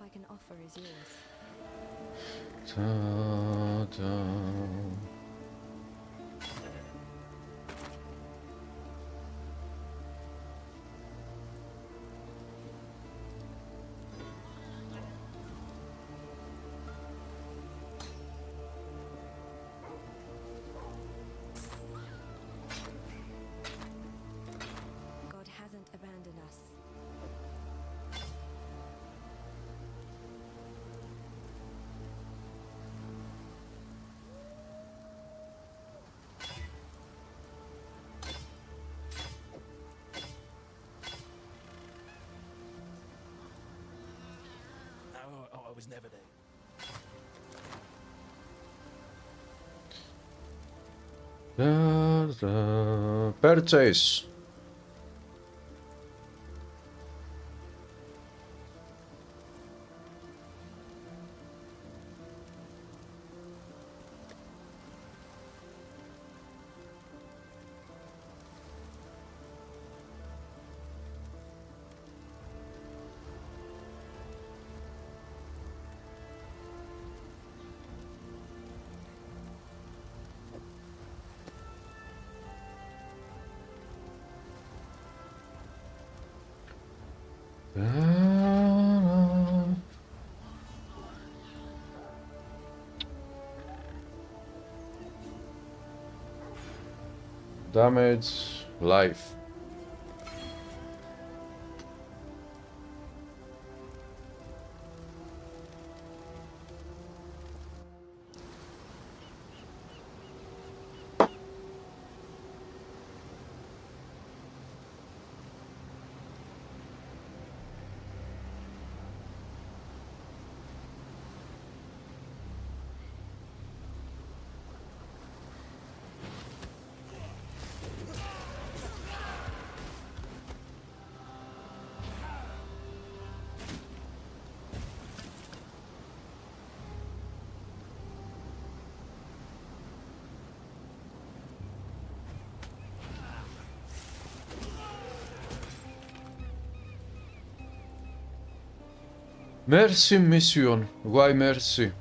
I can offer is yours. Ta-da. God hasn't abandoned us. I was never there. Ta-da. Purchase. Ta-da. Damage, life. Merci mission. Why merci?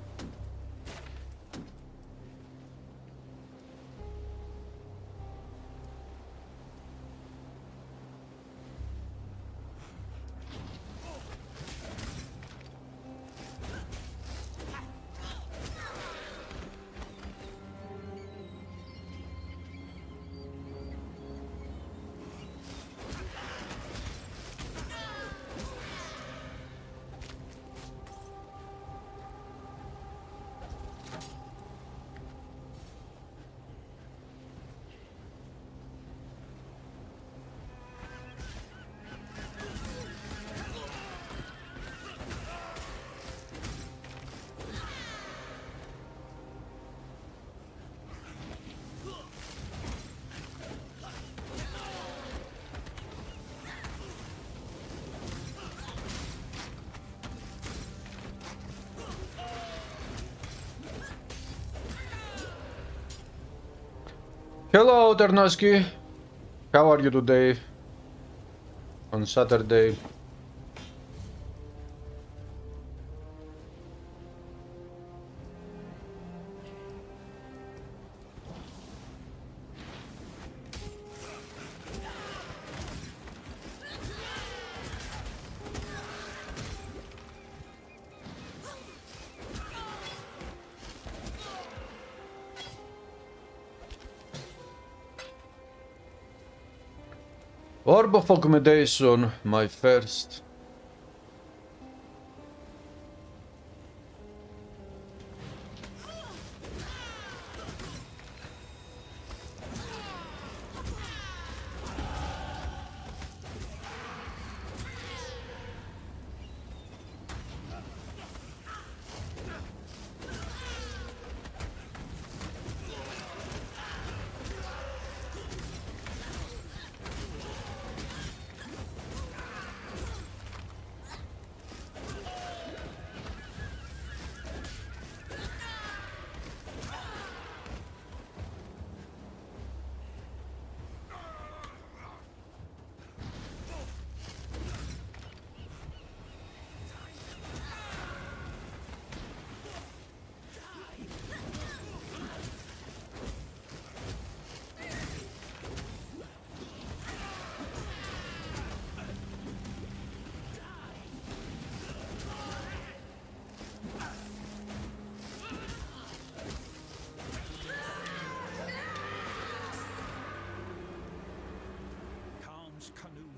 Hello, Ternoski. How are you today? On Saturday. Orb of accommodation, my first.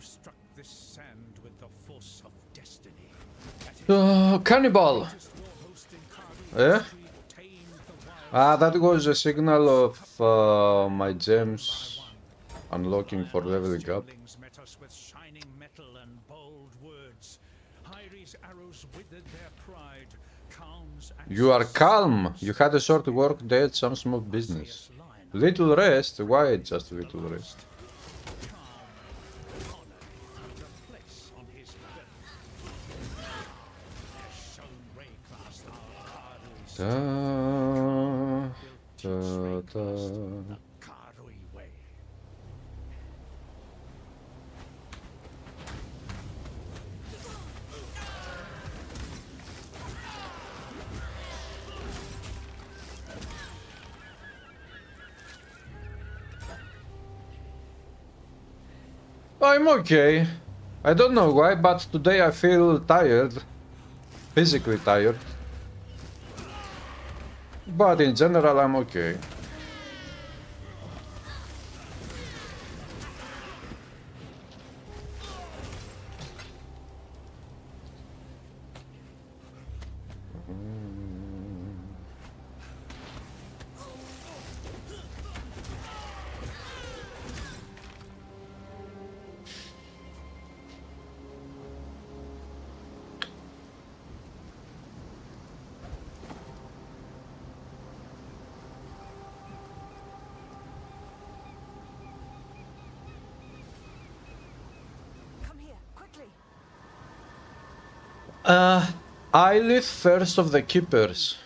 struck this sand with the force of destiny. Cannibal! Greatest war host in Cardi Eh? history tamed the wild That was a signal of my gems unlocking for leveling up. Strandlings met us with shining metal and bold words. Hyri's arrows withered their pride. Khan's You are axes calm. You had a short work day at some small business. Little rest? Why just little rest? found a place on his belt. Has shown Raycross our Karui Da, da, da. Karui way. I'm okay. I don't know why, but today I feel tired. Physically tired. But in general, I'm okay. Come here, quickly. I live first of the keepers.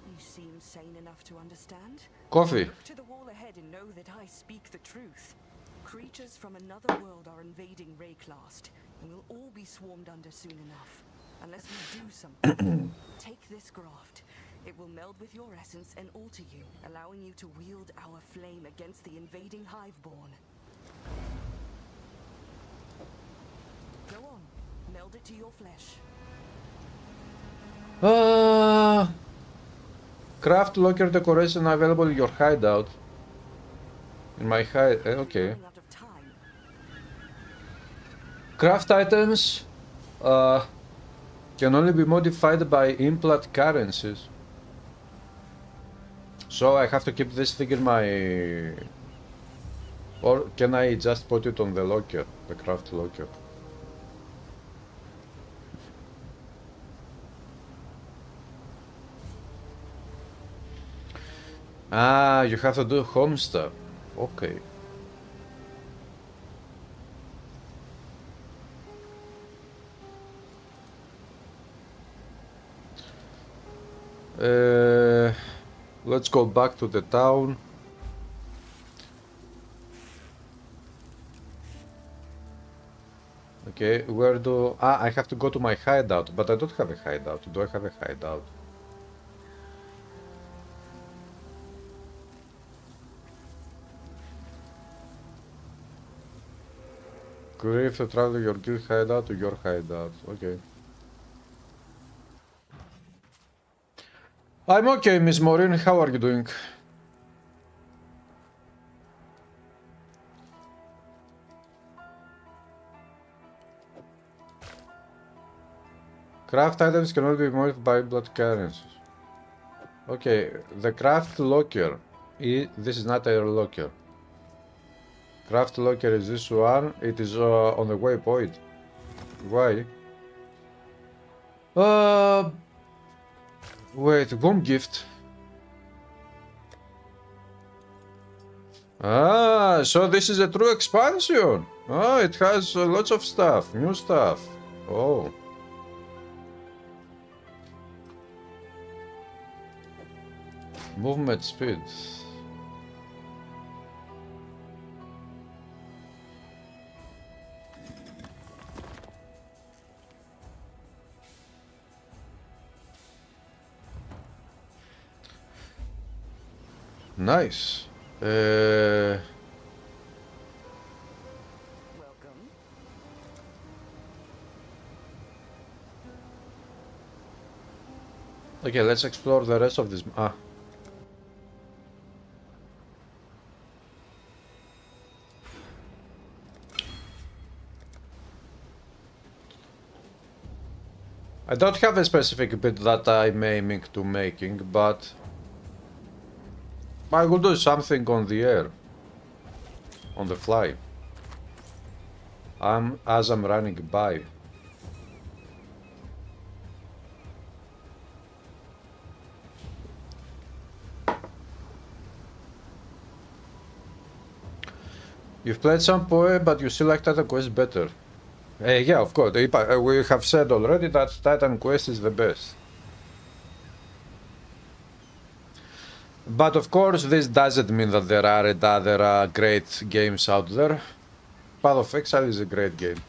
You seem sane enough to understand. Coffee. Look to the wall ahead and know that I speak the truth. Creatures from another world are invading Rayclast, and we'll all be swarmed under soon enough. Unless we do something. Take this graft. It will meld with your essence and alter you, allowing you to wield our flame against the invading Hiveborn. Go on, meld it to your flesh. Craft locker decoration available in your hideout. In my hide. Okay. Running out of time. Craft items can only be modified by implant currencies. So I have to keep this thing in my... Or can I just put it on the locker, the craft locker? Ah, you have to do home stuff. Okay. Let's go back to the town. Okay, where do... Ah, I have to go to my hideout, but I don't have a hideout. Do I have a hideout? Grief to travel your guild hideout to your hideout. Okay. I'm okay, Miss Maureen. How are you doing? Craft items cannot be modified by blood currencies. Okay, the craft locker. This is not a locker. Craft locker is this one. It is on the waypoint. Why? Wait, bomb gift. Ah, so this is a true expansion. Oh, it has lots of stuff, new stuff. Oh. Movement speed. Nice. Welcome. Okay, let's explore the rest of this. Ah. I don't have a specific bit that I'm aiming to making, but I will do something on the air, on the fly, as I'm running by. You've played some PoE, but you still like Titan Quest better. Yeah, of course. We have said already that Titan Quest is the best. But of course, this doesn't mean that there aren't other great games out there. Path of Exile is a great game.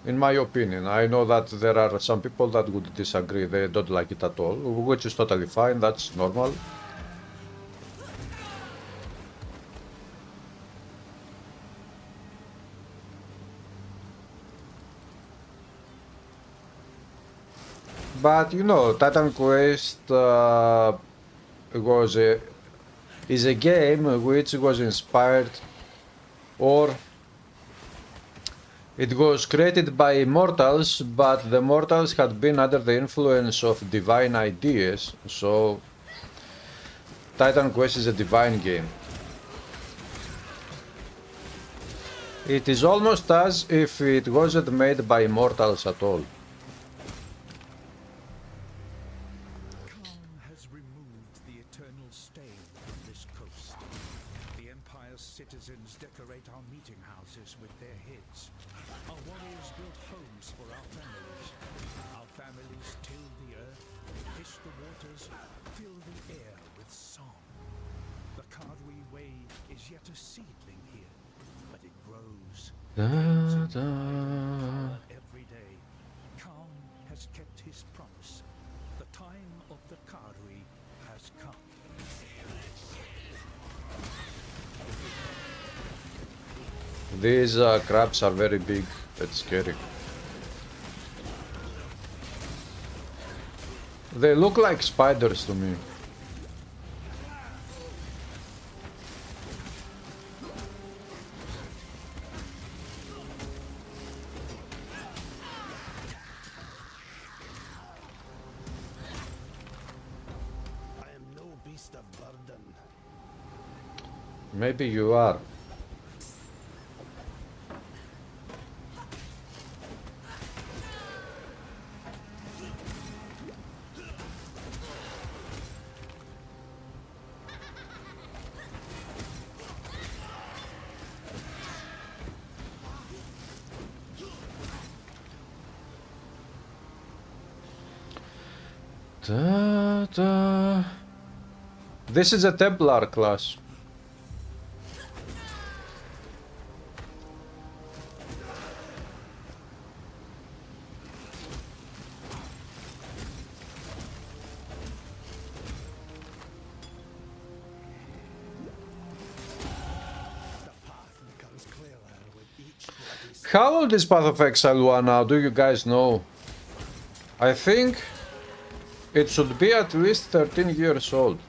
In my opinion, I know that there are some people that would disagree, they don't like it at all, which is totally fine, that's normal. But you know, Titan Quest is a game which was inspired, or it was created by mortals, but the mortals had been under the influence of divine ideas, so Titan Quest is a divine game. It is almost as if it wasn't made by mortals at all. Khan has removed the eternal stain from this coast. The Empire's citizens decorate our meeting houses with their heads. Our warriors build homes for our families. Our families till the earth, fish the waters, fill the air with song. The Kadwi way is yet a seedling here, but it grows. Every day, Khan has kept his promise. The time of the Kadwi has come. These crabs are very big, it's scary. They look like spiders to me. I am no beast of burden. Maybe you are. This is a Templar class. How old is Path of Exile 1 now? Do you guys know? I think it should be at least 13 years old.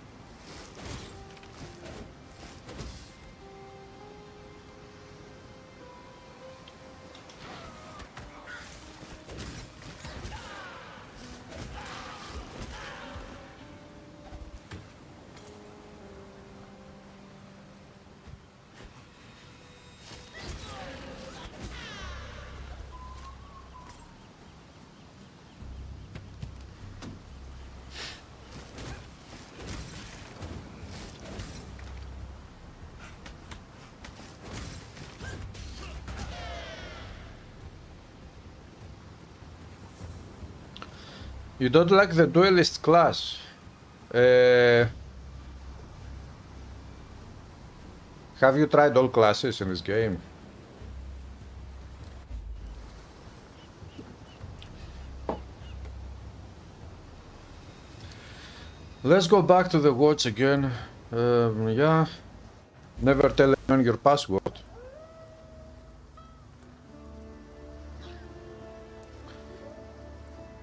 You don't like the duelist class? Have you tried all classes in this game? Let's go back to the watch again. Yeah. Never tell anyone your password.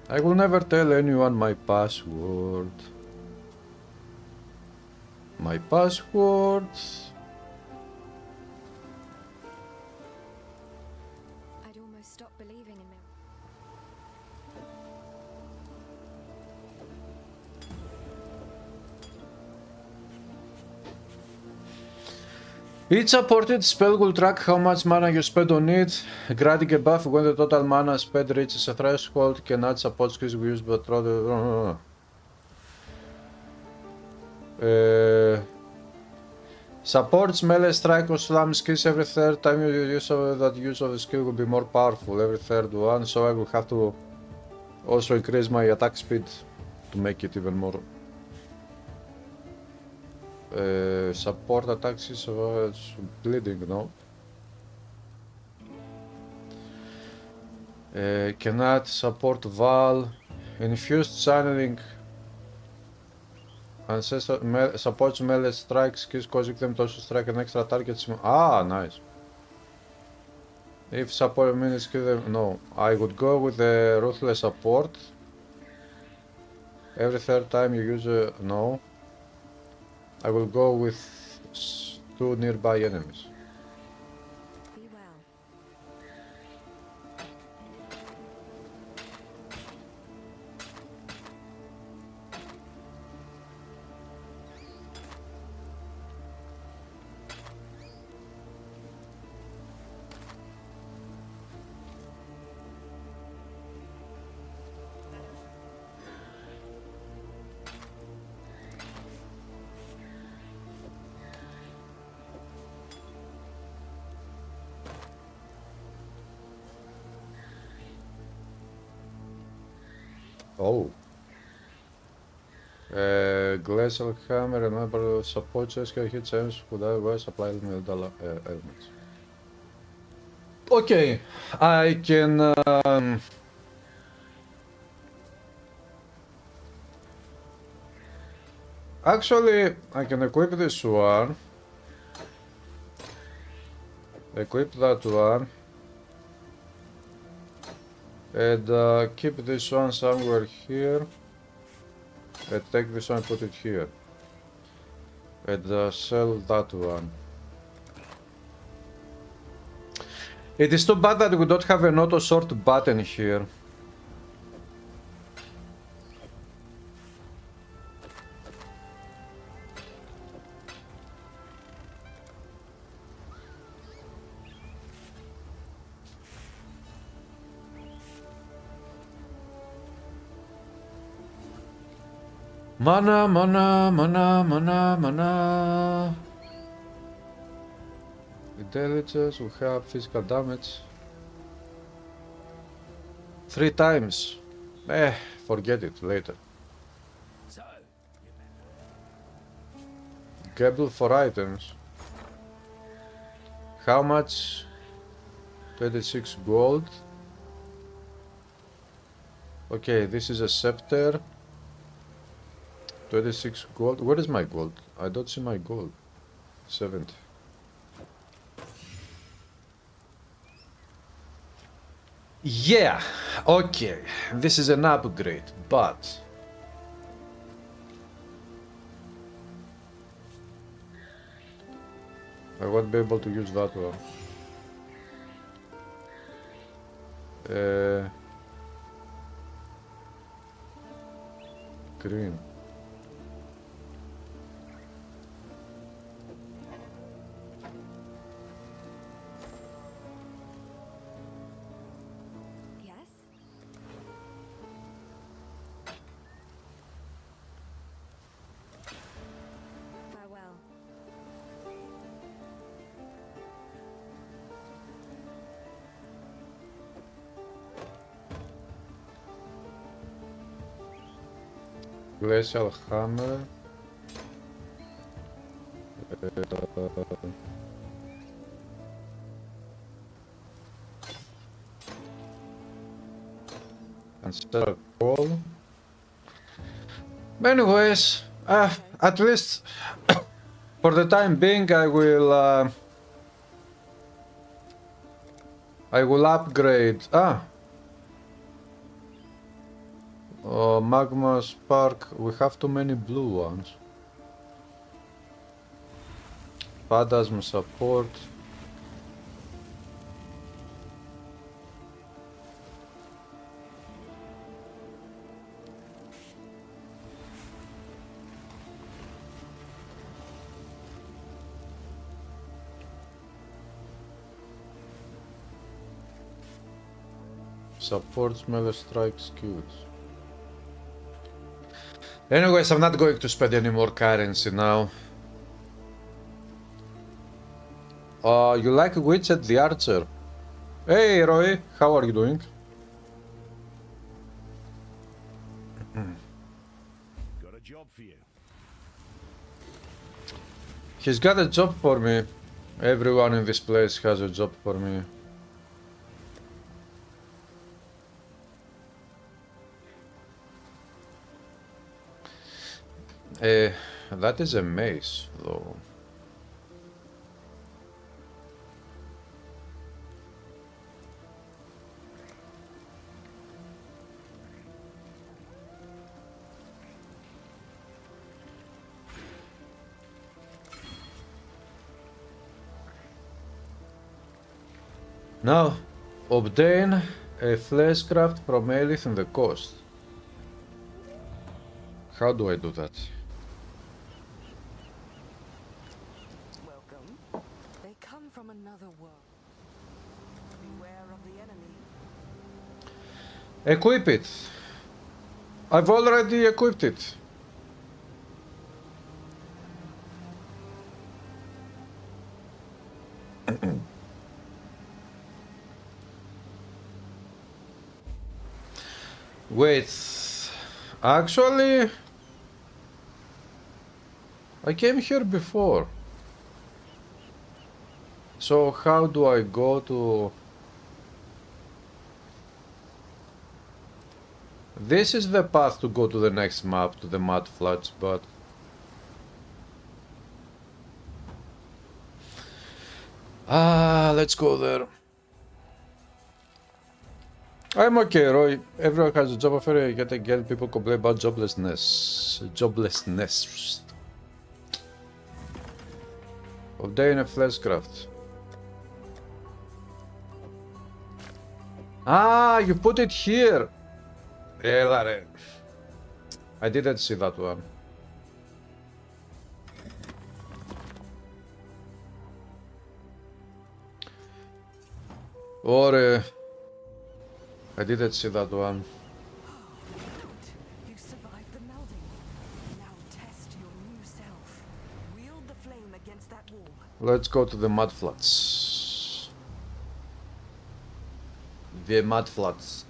I will never tell anyone my password. My password. I Each supported spell will track how much mana you spend on it, granting a buff when the total mana spent reaches a threshold. Can add support skills we use but rather... supports melee strike or slam skills every third time you use that use of the skill will be more powerful every third one, so I will have to also increase my attack speed to make it even more. Support attacks is bleeding, no? Cannot support Val. Infused channeling. Ancestor supports melee strike skills, causing them to also strike an extra target. Ah, nice. If support means kill them, no. I would go with the ruthless support. Every third time you use a no. I will go with 2 nearby enemies. Be well. Oh. Glacial hammer, remember support chest can hit enemies who otherwise apply metal elements. Okay, I can actually I can equip this one. Equip that one. And keep this one somewhere here. And take this one and put it here. And sell that one. It is too bad that we don't have an auto sort button here. Mana, mana, mana, mana, mana. Intelligence, we have physical damage. 3 times. Forget it later. Gamble for items. How much? 26 gold. Okay, this is a scepter. 26 gold. Where is my gold? I don't see my gold. 70. Yeah, okay. This is an upgrade, but I won't be able to use that one. Green. Yes? Farewell. Glacial hammer. Ancestral call. Anyways, at least for the time being, I will upgrade. Magma spark. We have too many blue ones. Phantasm support. Supports melee strike skills. Anyways, I'm not going to spend any more currency now. You like Witcher the Archer? Hey Roy, how are you doing? Got a job for you. He's got a job for me. Everyone in this place has a job for me. That is a mace, though. Now, obtain a fleshcraft from Elith in the coast. How do I do that? Welcome. They come from another world. Beware of the enemy. Equip it! I've already equipped it. Wait, actually, I came here before. So how do I go to... This is the path to go to the next map, to the mud floods, but... let's go there. I'm okay, Roy. Everyone has a job offer. Yet again, people complain about joblessness. Joblessness. Obtain a fleshcraft. Ah, you put it here. I didn't see that one. Or I didn't see that one. You survived the melding. Now test your new self. Wield the flame against that wall. Let's go to the mud flats. The mud flats.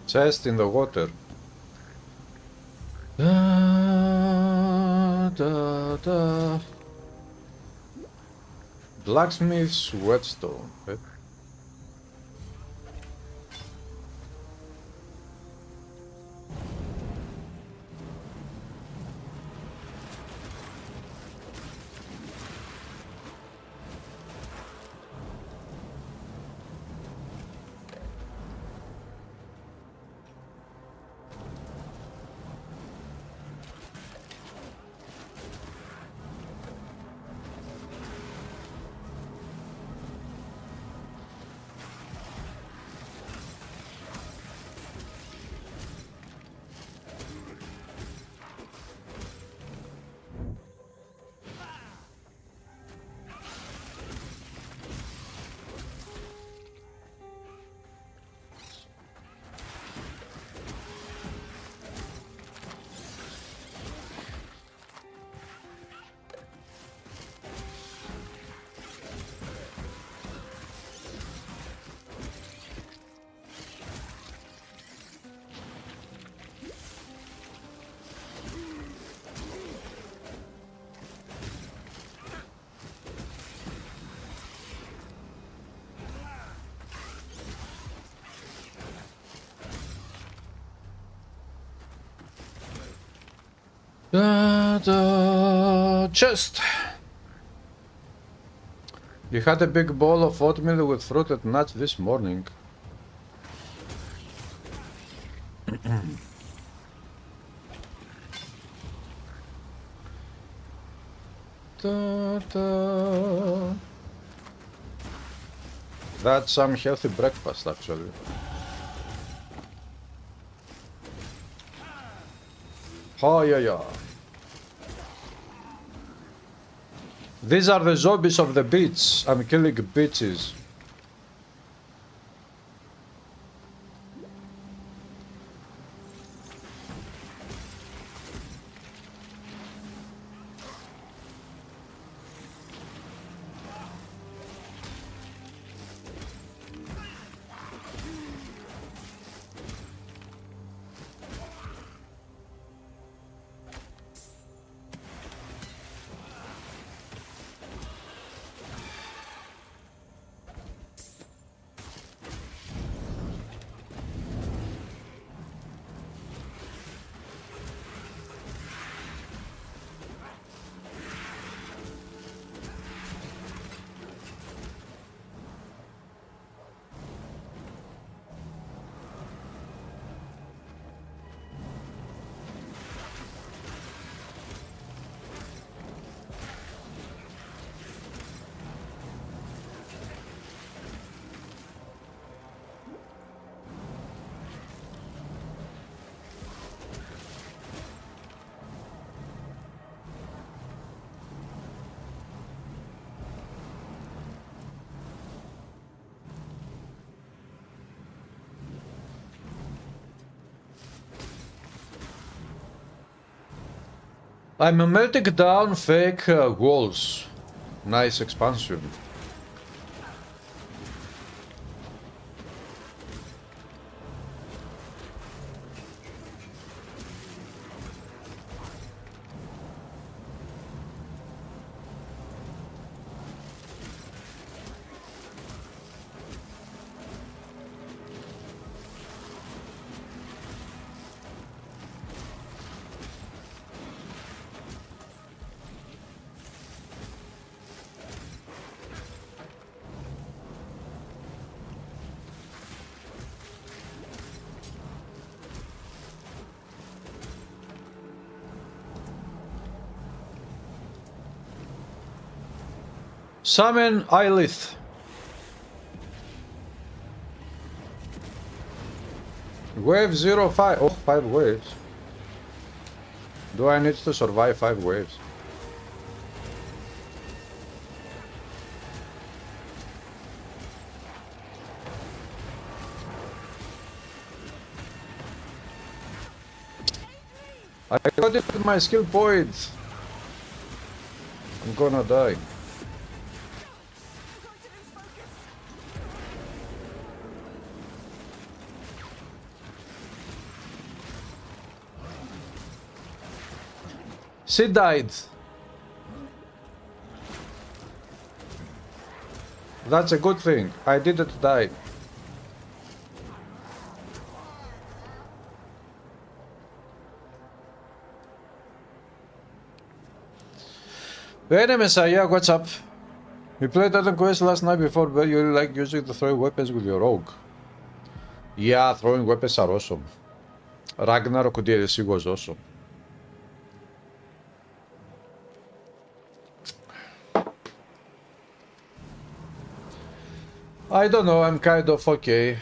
Chest in the water. Blacksmith's whetstone. Okay. Chest. You had a big bowl of oatmeal with fruit and nuts this morning. That's some healthy breakfast, actually. Oh, yeah. These are the zombies of the beach. I'm killing bitches. I'm melting down fake walls. Nice expansion. Summon Lilith. Wave 05. Oh, 5 waves. Do I need to survive 5 waves? I got it with my skill points. I'm gonna die. She died. That's a good thing. I didn't die. Hey Messiah, what's up? We played Titan Quest last night before bed. You really like using the throwing weapons with your rogue. Yeah, throwing weapons are awesome. Ragnarok DLC was awesome. I don't know, I'm kind of okay.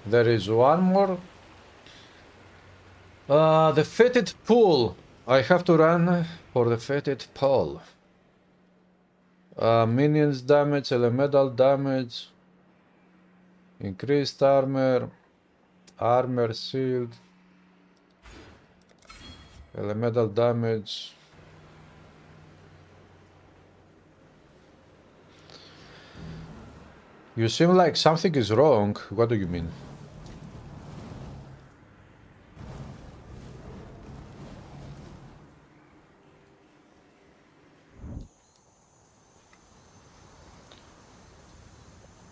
There is one more. The fetid pool. I have to run for the fetid pool. Minions damage, elemental damage, increased armor, armor shield, elemental damage. You seem like something is wrong. What do you mean?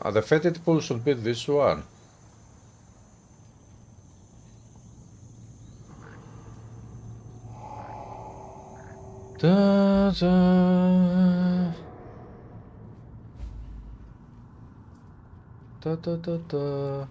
The fetid pool should be this one. Da, da. Da, da, da, da.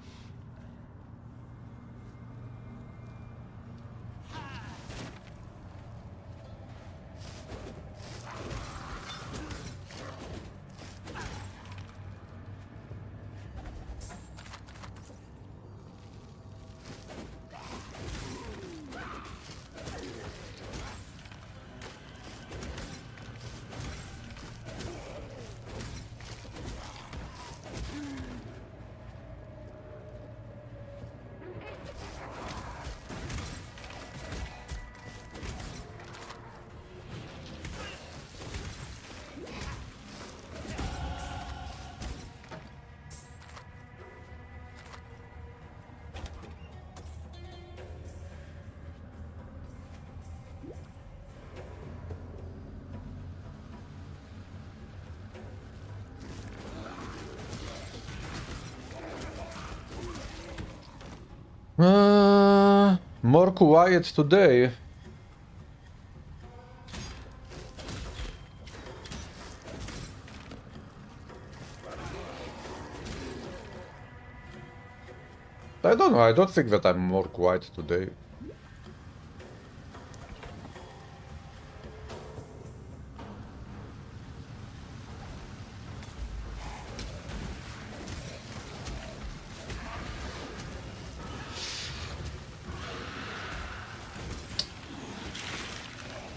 More quiet today. I don't know, I don't think that I'm more quiet today.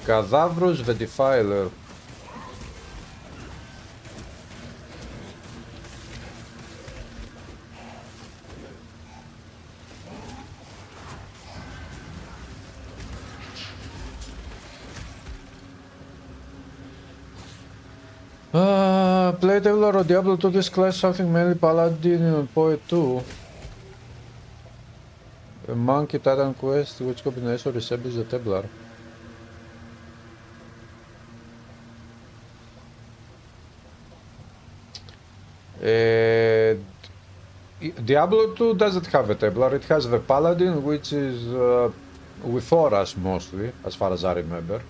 Cadavrus the Defiler. Playtable or Diablo 2 this class something mainly Paladin and PoE 2. A Monkey Titan Quest, which combination resembles the Templar? Diablo 2 doesn't have a Templar, it has the Paladin, which is with auras mostly, as far as I remember.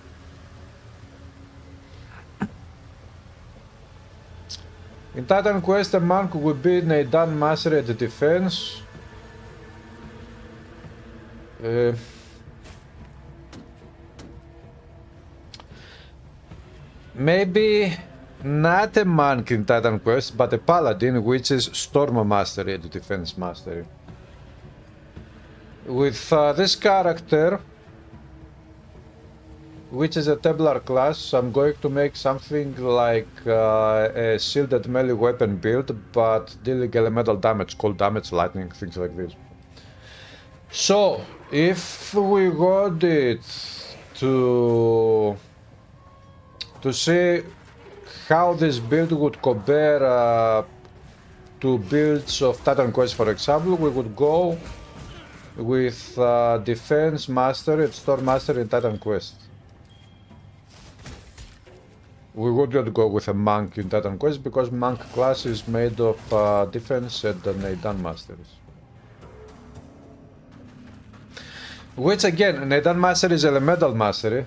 In Titan Quest, a monk would be Neidan Mastery at defense. Maybe not a monk in Titan Quest, but a paladin, which is Storm Mastery at defense mastery. With this character, which is a Templar class, I'm going to make something like a shielded melee weapon build, but dealing elemental damage, cold damage, lightning, things like this. So, if we wanted to see how this build would compare to builds of Titan Quest, for example, we would go with Defense Master and Storm Master in Titan Quest. We wouldn't go with a Monk in Titan Quest because Monk class is made of Defense and Neidan Masters. Which again, Neidan Master is Elemental Mastery,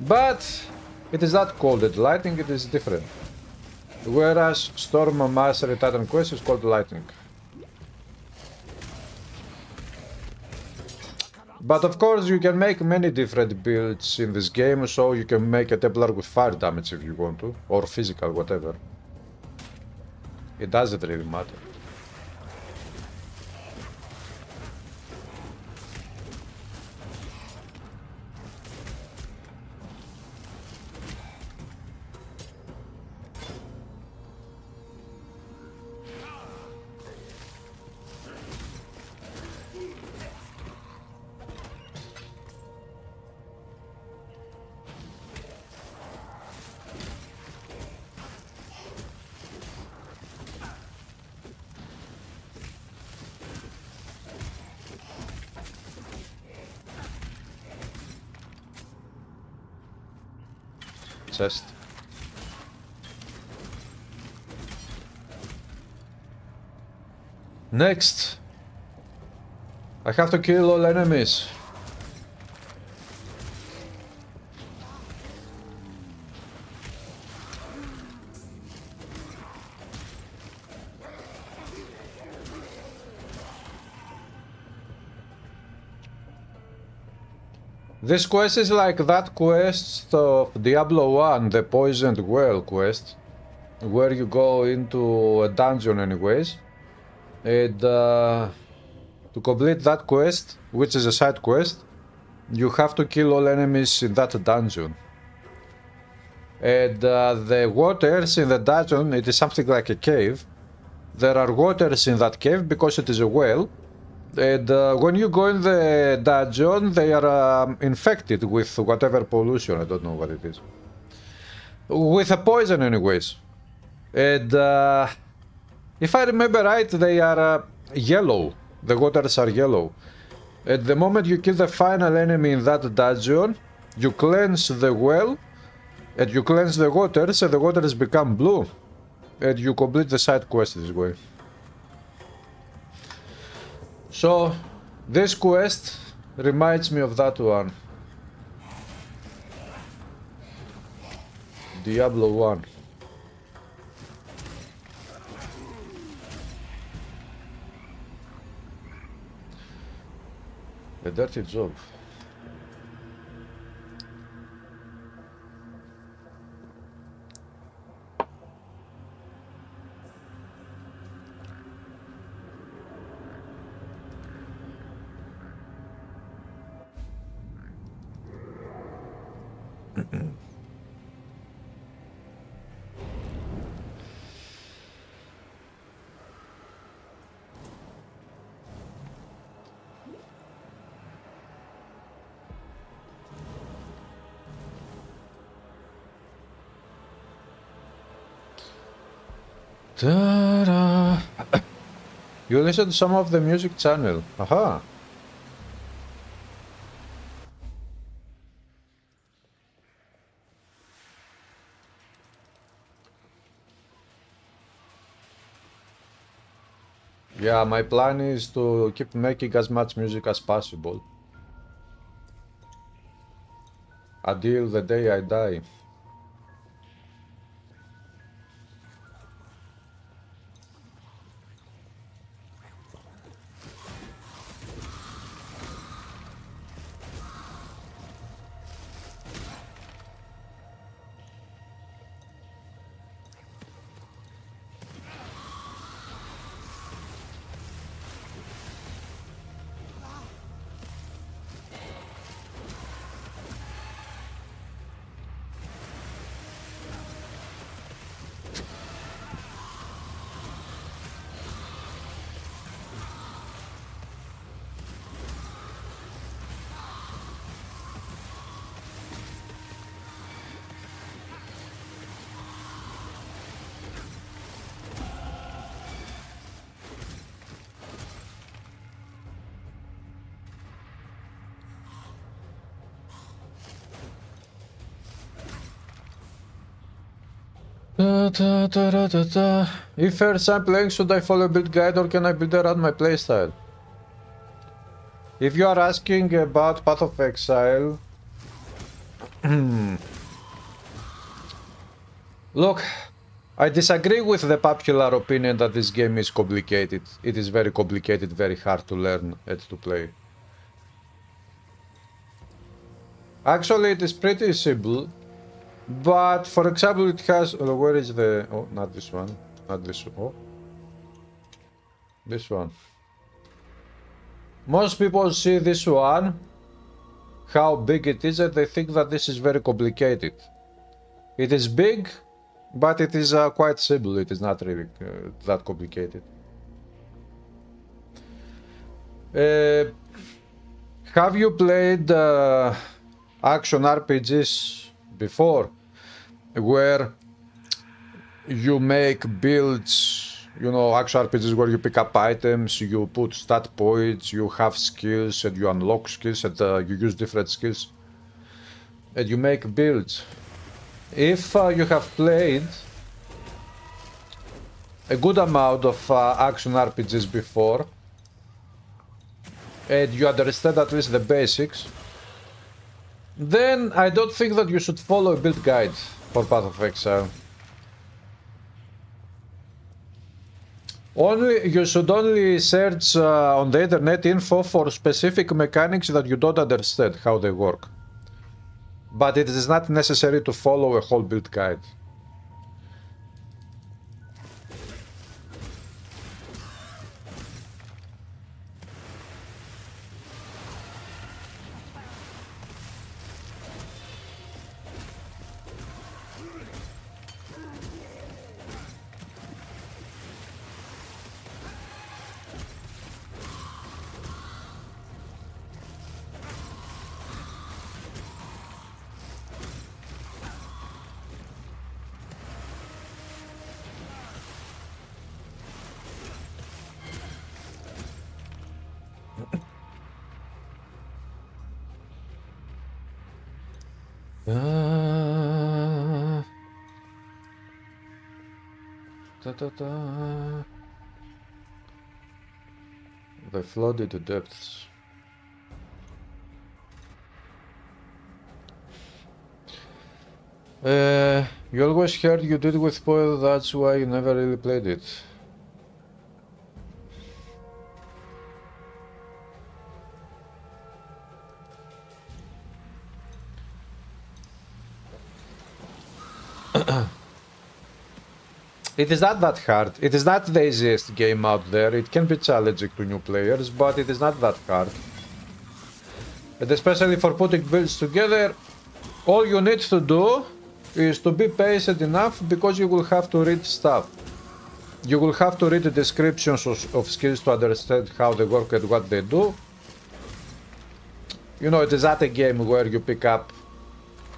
but it is not called it Lightning, it is different. Whereas Storm Master in Titan Quest is called Lightning. But of course you can make many different builds in this game, so you can make a Templar with fire damage if you want to, or physical, whatever. It doesn't really matter. chest. Next, I have to kill all enemies. This quest is like that quest of Diablo 1, the Poisoned Well quest, where you go into a dungeon anyways, and to complete that quest, which is a side quest, you have to kill all enemies in that dungeon. And the waters in the dungeon, it is something like a cave. There are waters in that cave because it is a well. And when you go in the dungeon, they are infected with whatever pollution, I don't know what it is. With a poison anyways. And if I remember right, they are yellow. The waters are yellow. At the moment you kill the final enemy in that dungeon, you cleanse the well, and you cleanse the waters, and the waters become blue. And you complete the side quest this way. So, this quest reminds me of that one. Diablo 1. A dirty job. Ta-da. You listen to some of the music channel. Aha. Yeah, my plan is to keep making as much music as possible. Until the day I die. If first I'm playing, should I follow a build guide or can I build around my playstyle? If you are asking about Path of Exile, look, I disagree with the popular opinion that this game is complicated. It is very complicated, very hard to learn and to play. Actually, it is pretty simple. But, for example, it has... where is the... oh, not this one. Not this one. Oh. This one. Most people see this one, how big it is, and they think that this is very complicated. It is big, but it is quite simple. It is not really that complicated. Have you played action RPGs before, where you make builds, you know, action RPGs where you pick up items, you put stat points, you have skills, and you unlock skills, and you use different skills, and you make builds. if you have played a good amount of action RPGs before, and you understand at least the basics, then I don't think that you should follow a build guide for Path of Exile. You should only search on the internet info for specific mechanics that you don't understand how they work. But it is not necessary to follow a whole build guide. The flooded depths. You always heard you did with PoE, that's why you never really played it. It is not that hard. It is not the easiest game out there. It can be challenging to new players, but it is not that hard. And especially for putting builds together, all you need to do is to be patient enough, because you will have to read stuff. You will have to read the descriptions of skills to understand how they work and what they do. You know, it is not a game where you pick up,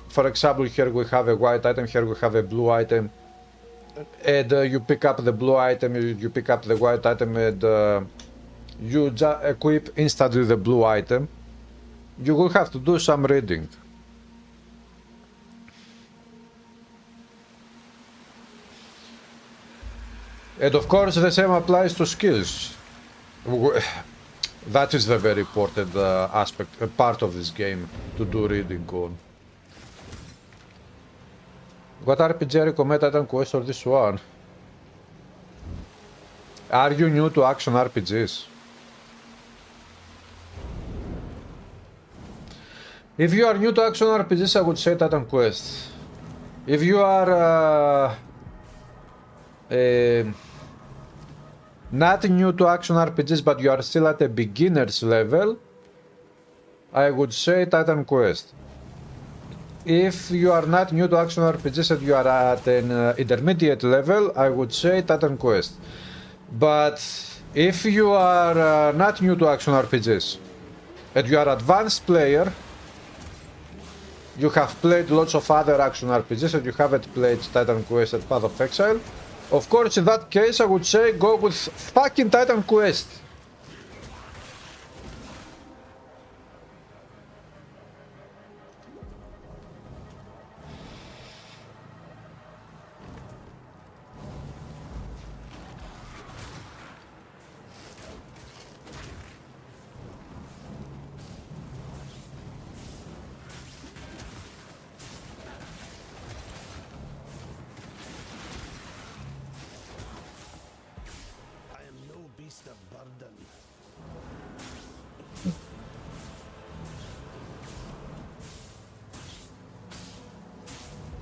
for example, here we have a white item, here we have a blue item, and you pick up the blue item, you pick up the white item, and you just equip instantly the blue item. You will have to do some reading. And of course the same applies to skills. That is the very important aspect, a part of this game, to do reading on. What RPG recommend Titan Quest or this one? Are you new to action RPGs? If you are new to action RPGs, I would say Titan Quest. If you are not new to action RPGs, but you are still at a beginner's level, I would say Titan Quest. If you are not new to action RPGs and you are at an intermediate level, I would say Titan Quest. But if you are not new to action RPGs and you are an advanced player, you have played lots of other action RPGs and you haven't played Titan Quest and Path of Exile, of course in that case I would say go with fucking Titan Quest.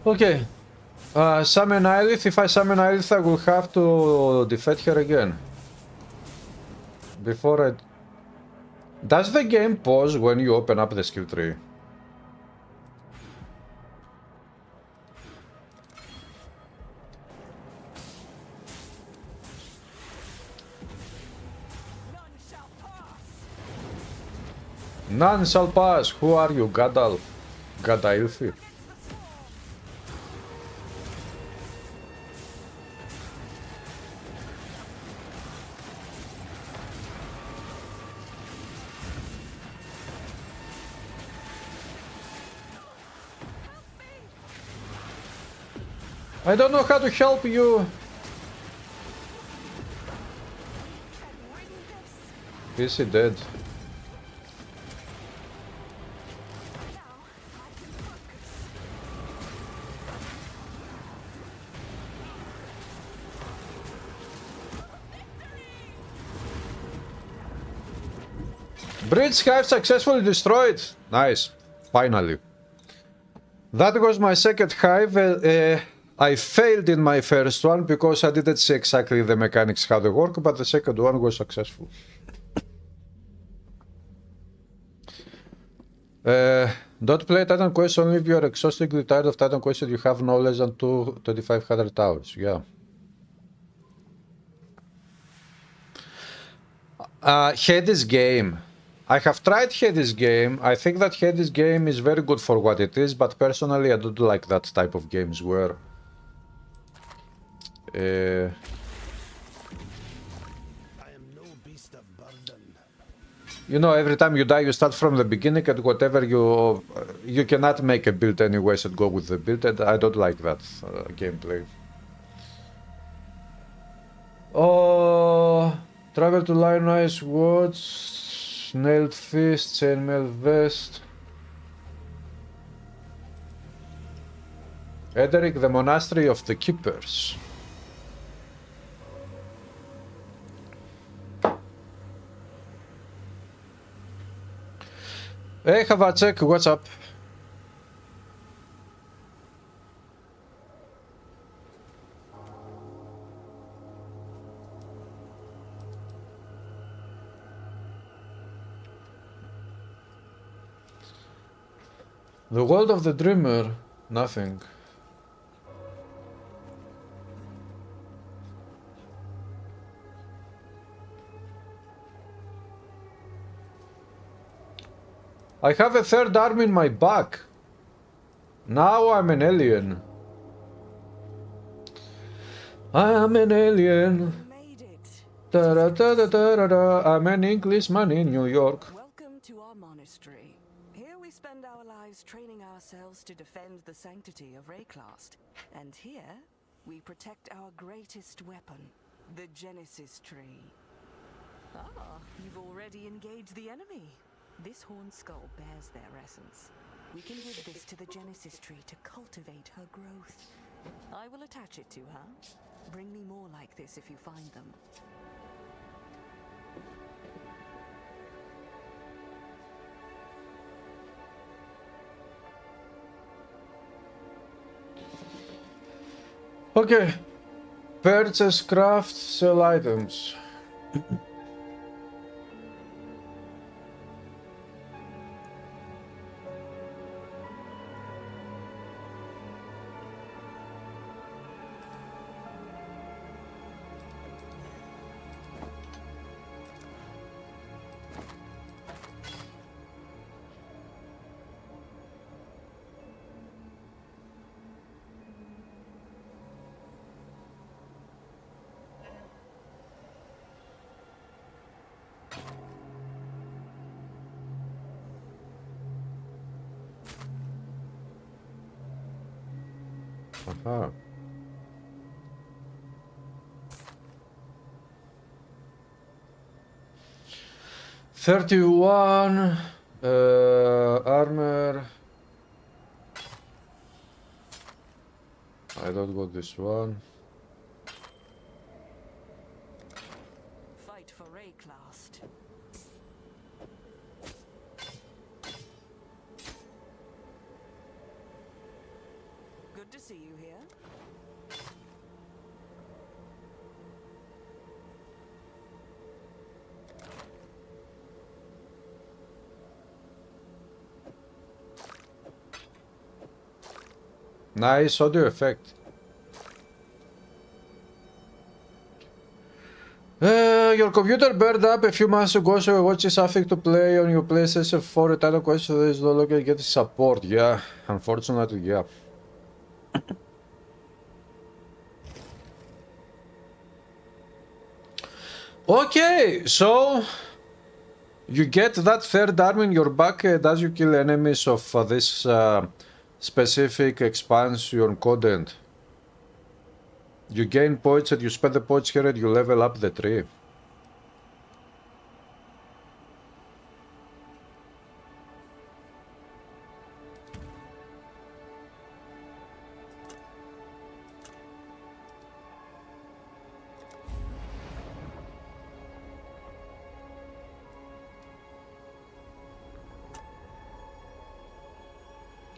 Okay, summon Lilith. If I summon Lilith, I will have to defeat her again. Before I... Does the game pause when you open up the skill tree? None shall pass. Who are you, Gadal? Gadalfi? I don't know how to help you. Is he dead? Bridge hive successfully destroyed. Nice. Finally. That was my second hive. I failed in my first one because I didn't see exactly the mechanics how they work, but the second one was successful. Don't play Titan Quest only if you are exhaustingly tired of Titan Quest and you have no less than 2,500 hours. Yeah. Hades game. I have tried Hades game. I think that Hades game is very good for what it is, but personally I don't like that type of games where I am no beast of burden. you know, every time you die you start from the beginning and whatever you cannot make a build anyways and go with the build, and I don't like that gameplay. Oh, travel to Lionize Watch, Nailed Fist, Chainmail Vest. Ederic, the Monastery of the Keepers. Hey, Havacek, what's up? The world of the dreamer, nothing. I have a third arm in my back. Now I'm an alien. I'm an alien. Made it. Da-da-da-da-da-da. I'm an Englishman in New York. Welcome to our monastery. Here we spend our lives training ourselves to defend the sanctity of Rayclast. And here we protect our greatest weapon, the Genesis tree. Ah, you've already engaged the enemy. This horn skull bears their essence. We can give this to the Genesis tree to cultivate her growth. I will attach it to her. Bring me more like this if you find them. Okay. Purchase, craft, sell items. Aha. $31 armor. I don't got this one. Fight for Rayclast. Good to see you here. Nice audio effect. Your computer burned up a few months ago, so you watch something to play on your PlayStation 4 Titan Quest, so there's no longer getting support. Yeah, unfortunately, yeah. Okay, so you get that third arm in your back as you kill enemies of this specific expansion content. You gain points and you spend the points here and you level up the tree.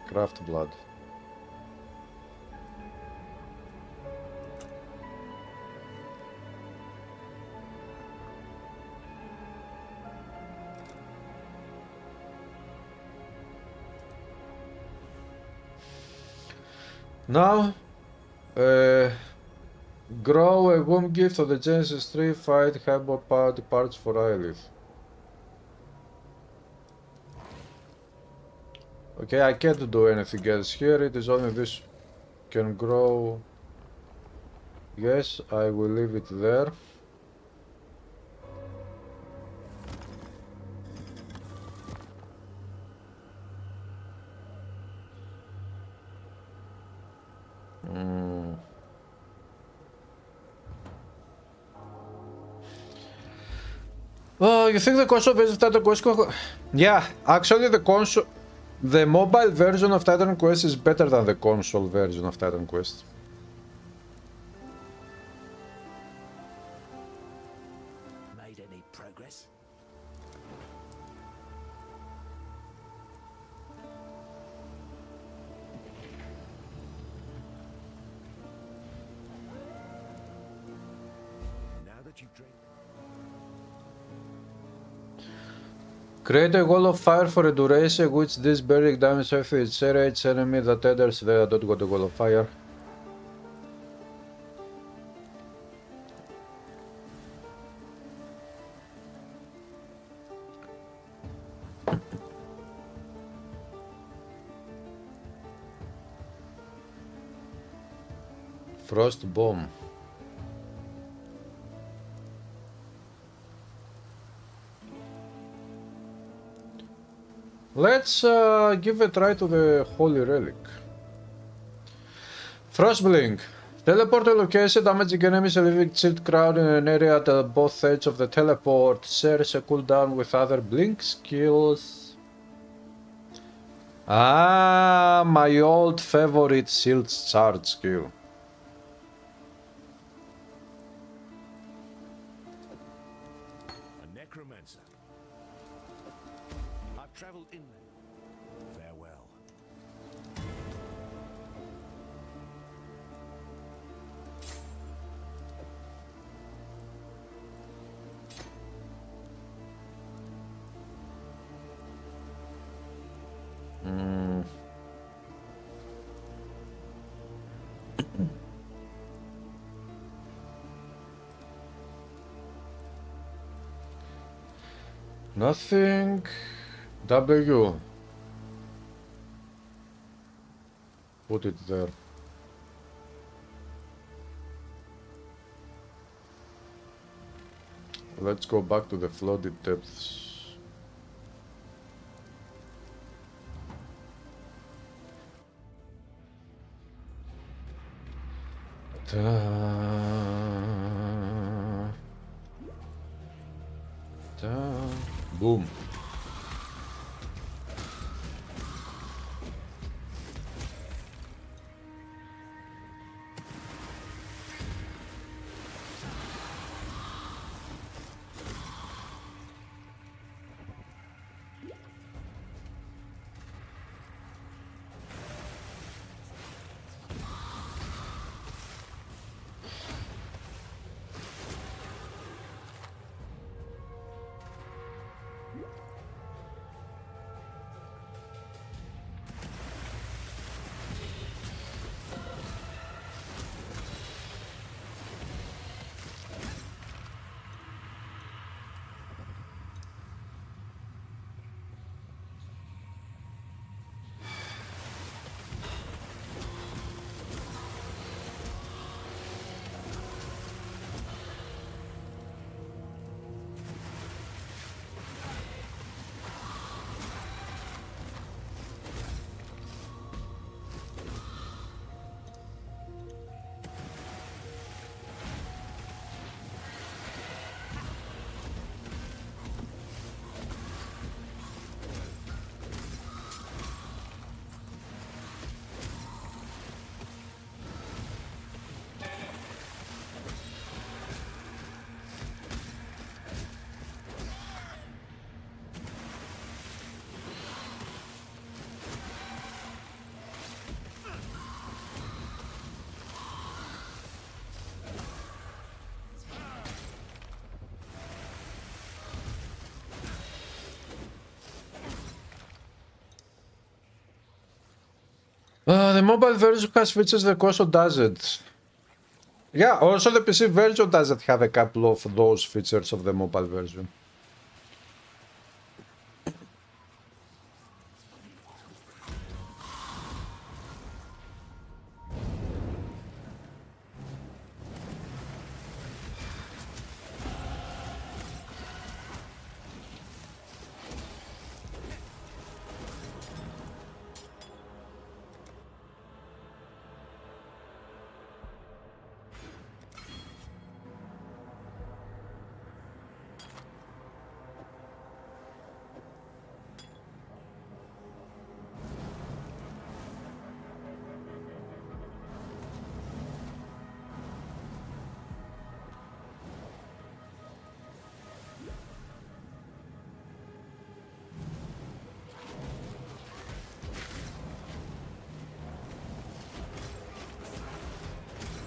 Craft blood. Now, grow a womb gift of the Genesis tree, fight hardball parts for Eyelith. Okay, I can't do anything else here, it is only this can grow. Yes, I will leave it there. Oh, you think the console version of Titan Quest? Yeah, actually the mobile version of Titan Quest is better than the console version of Titan Quest. Made any progress? Now that you've drank. Create a wall of fire for a duration which this burning damage if it serrates enemy that enters there. Don't got a wall of fire. Frost bomb. Let's give a try to the Holy Relic. Frostblink. Teleport to a location, damaging enemies, leaving shield crowd in an area at both edges of the teleport. Shares a cooldown with other blink skills. Ah, my old favorite shield charge skill. A necromancer. I've traveled inland. Farewell. Nothing. W. Put it there. Let's go back to the flooded depths. Boom. The mobile version has features the console doesn't. Yeah, also the PC version doesn't have a couple of those features of the mobile version.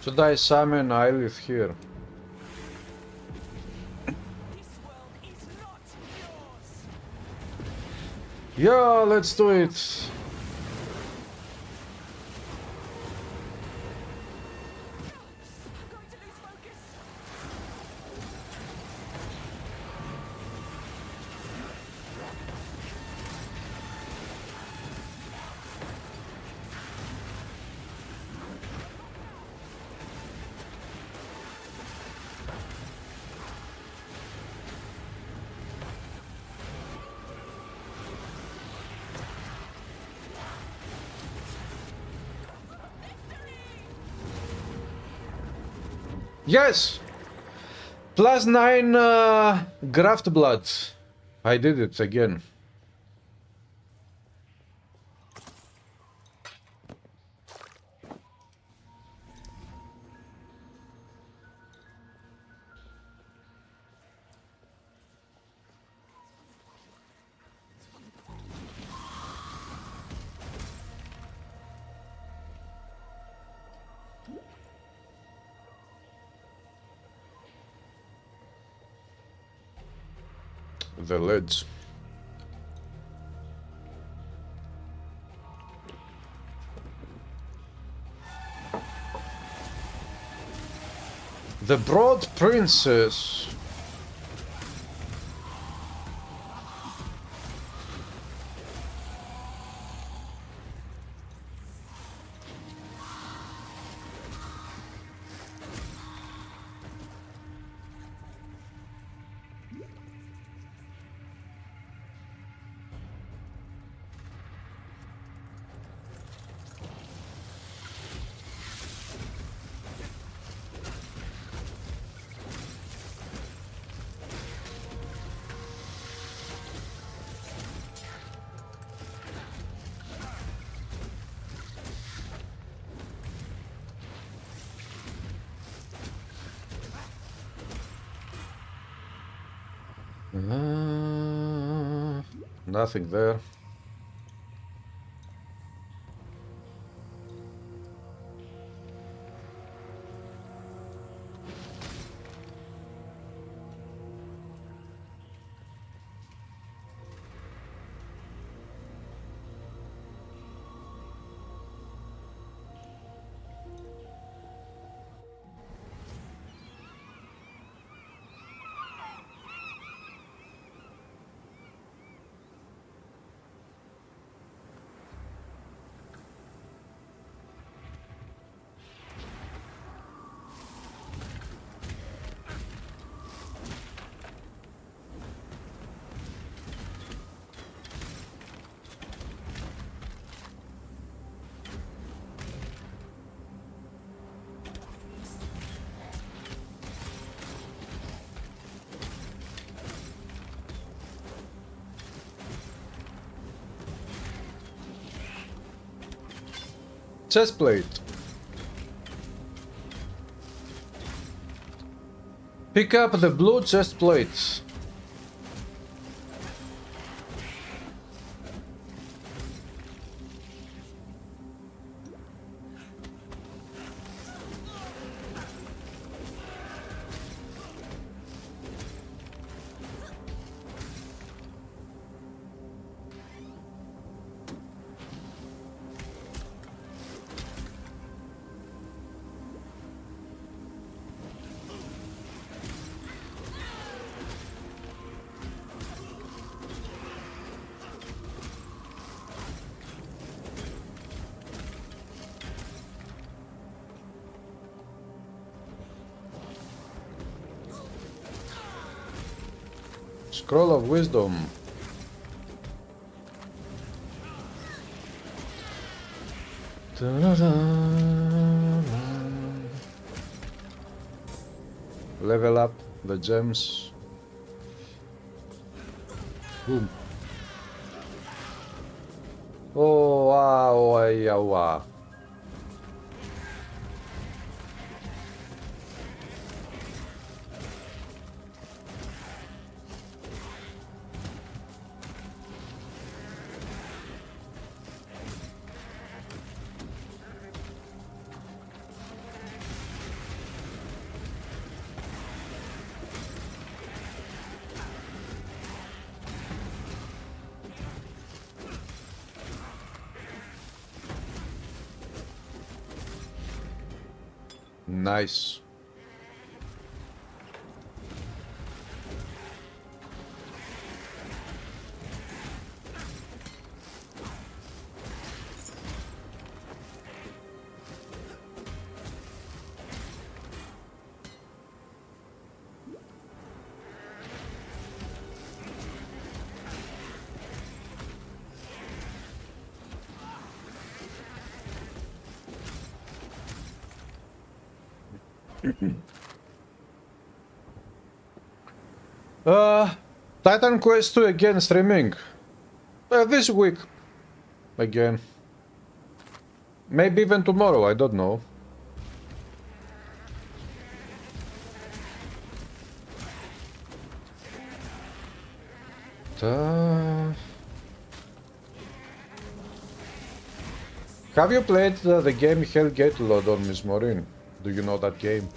Should I summon Lilith here? This world is not yours. Yeah, let's do it. I'm going to lose focus. Yes! +9 graft blood. I did it again. The ledge. The Broad Princess. Nothing there. Chest plate. Pick up the blue chest plates. Scroll of Wisdom. Level up the gems. Boom. Oh, wow, wow, wow. Nice. Titan Quest 2 again streaming. This week. Again. Maybe even tomorrow, I don't know. Have you played the game Hellgate Lord, Miss Maureen? Do you know that game?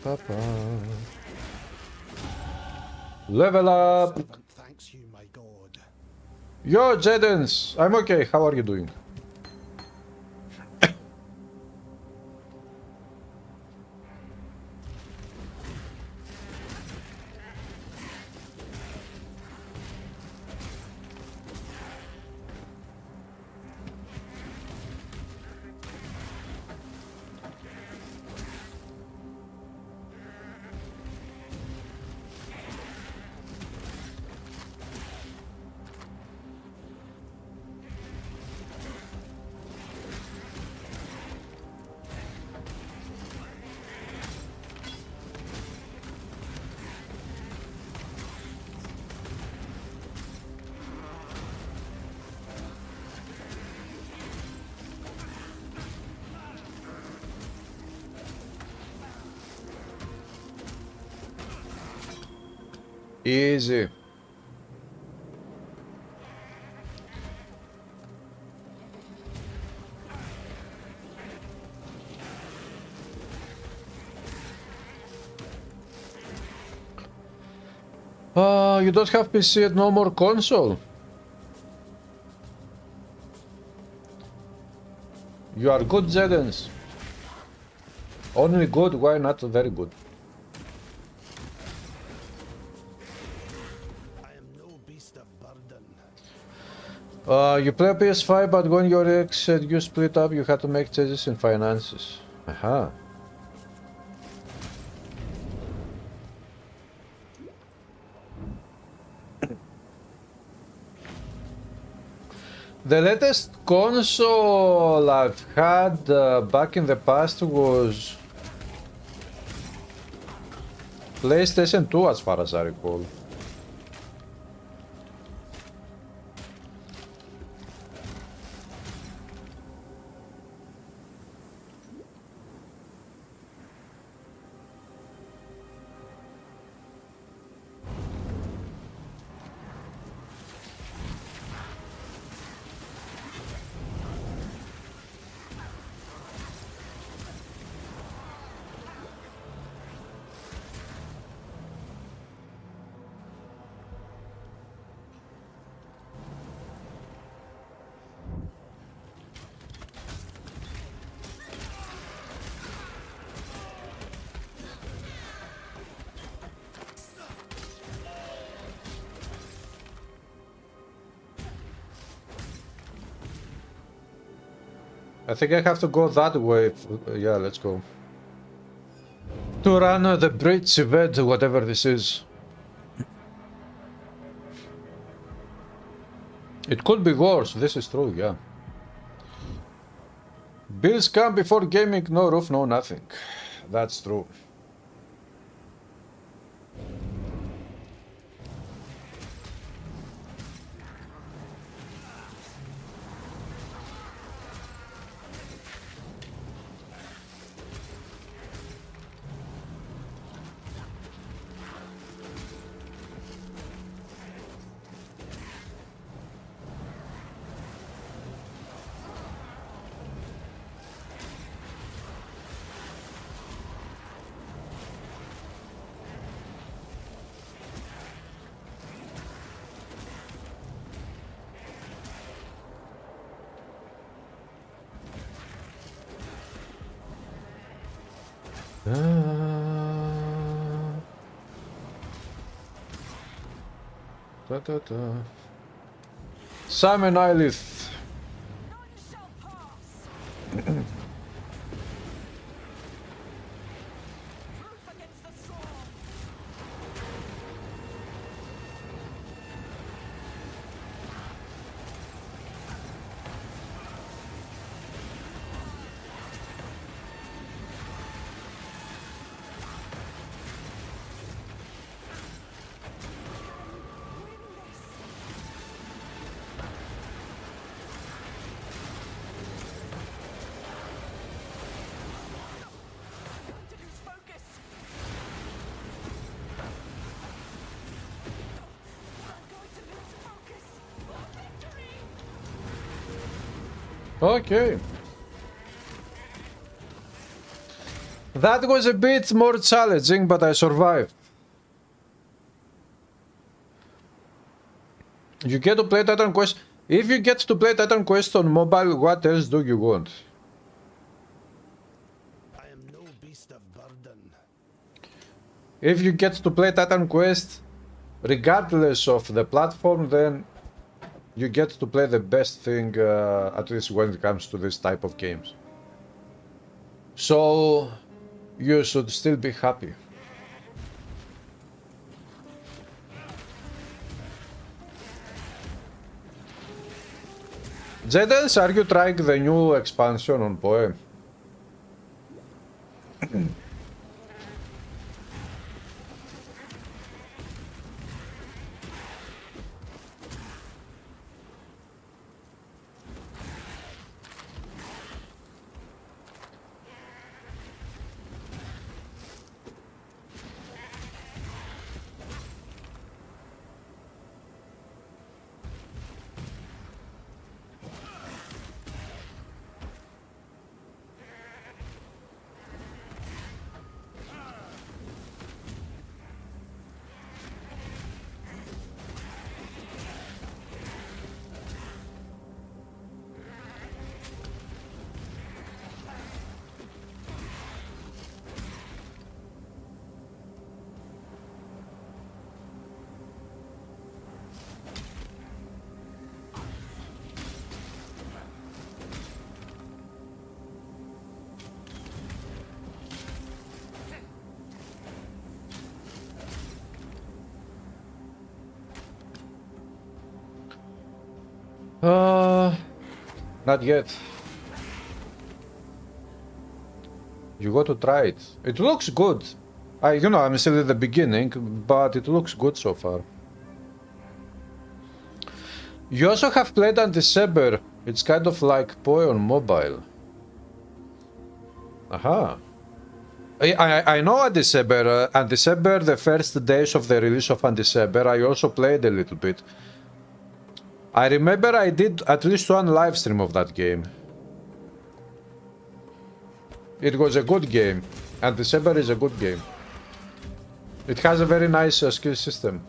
Papa. Level up! Servant thanks you, my god. Yo, Jedens! I'm okay, how are you doing? Easy. You don't have PC and no more console. You are good, Zedens. Only good, why not very good? I am no beast of burden. You play PS5, but when your ex said you split up, you had to make changes in finances. Aha. The latest console I've had back in the past was PlayStation 2, as far as I recall. I think I have to go that way. Yeah, let's go. To run the bridge event, whatever this is. It could be worse, this is true, yeah. Bills come before gaming, no roof, no nothing. That's true. Simon Eilith. None shall pass. Proof against the storm. Going to lose focus. I'm going to lose focus. For victory. Okay. That was a bit more challenging, but I survived. You get to play Titan Quest. If you get to play Titan Quest on mobile, what else do you want? I am no beast of burden. If you get to play Titan Quest, regardless of the platform, then you get to play the best thing, at least when it comes to this type of games. So, you should still be happy. Jedens, are you trying the new expansion on PoE? Not yet. You got to try it. It looks good. I'm still at the beginning, but it looks good so far. You also have played Anti-Saber. It's kind of like PoE on mobile. Aha. I know Anti-Saber. Anti-Saber, the first days of the release of Anti-Saber, I also played a little bit. I remember I did at least one live stream of that game. It was a good game. Anti-Saber is a good game. It has a very nice skill system.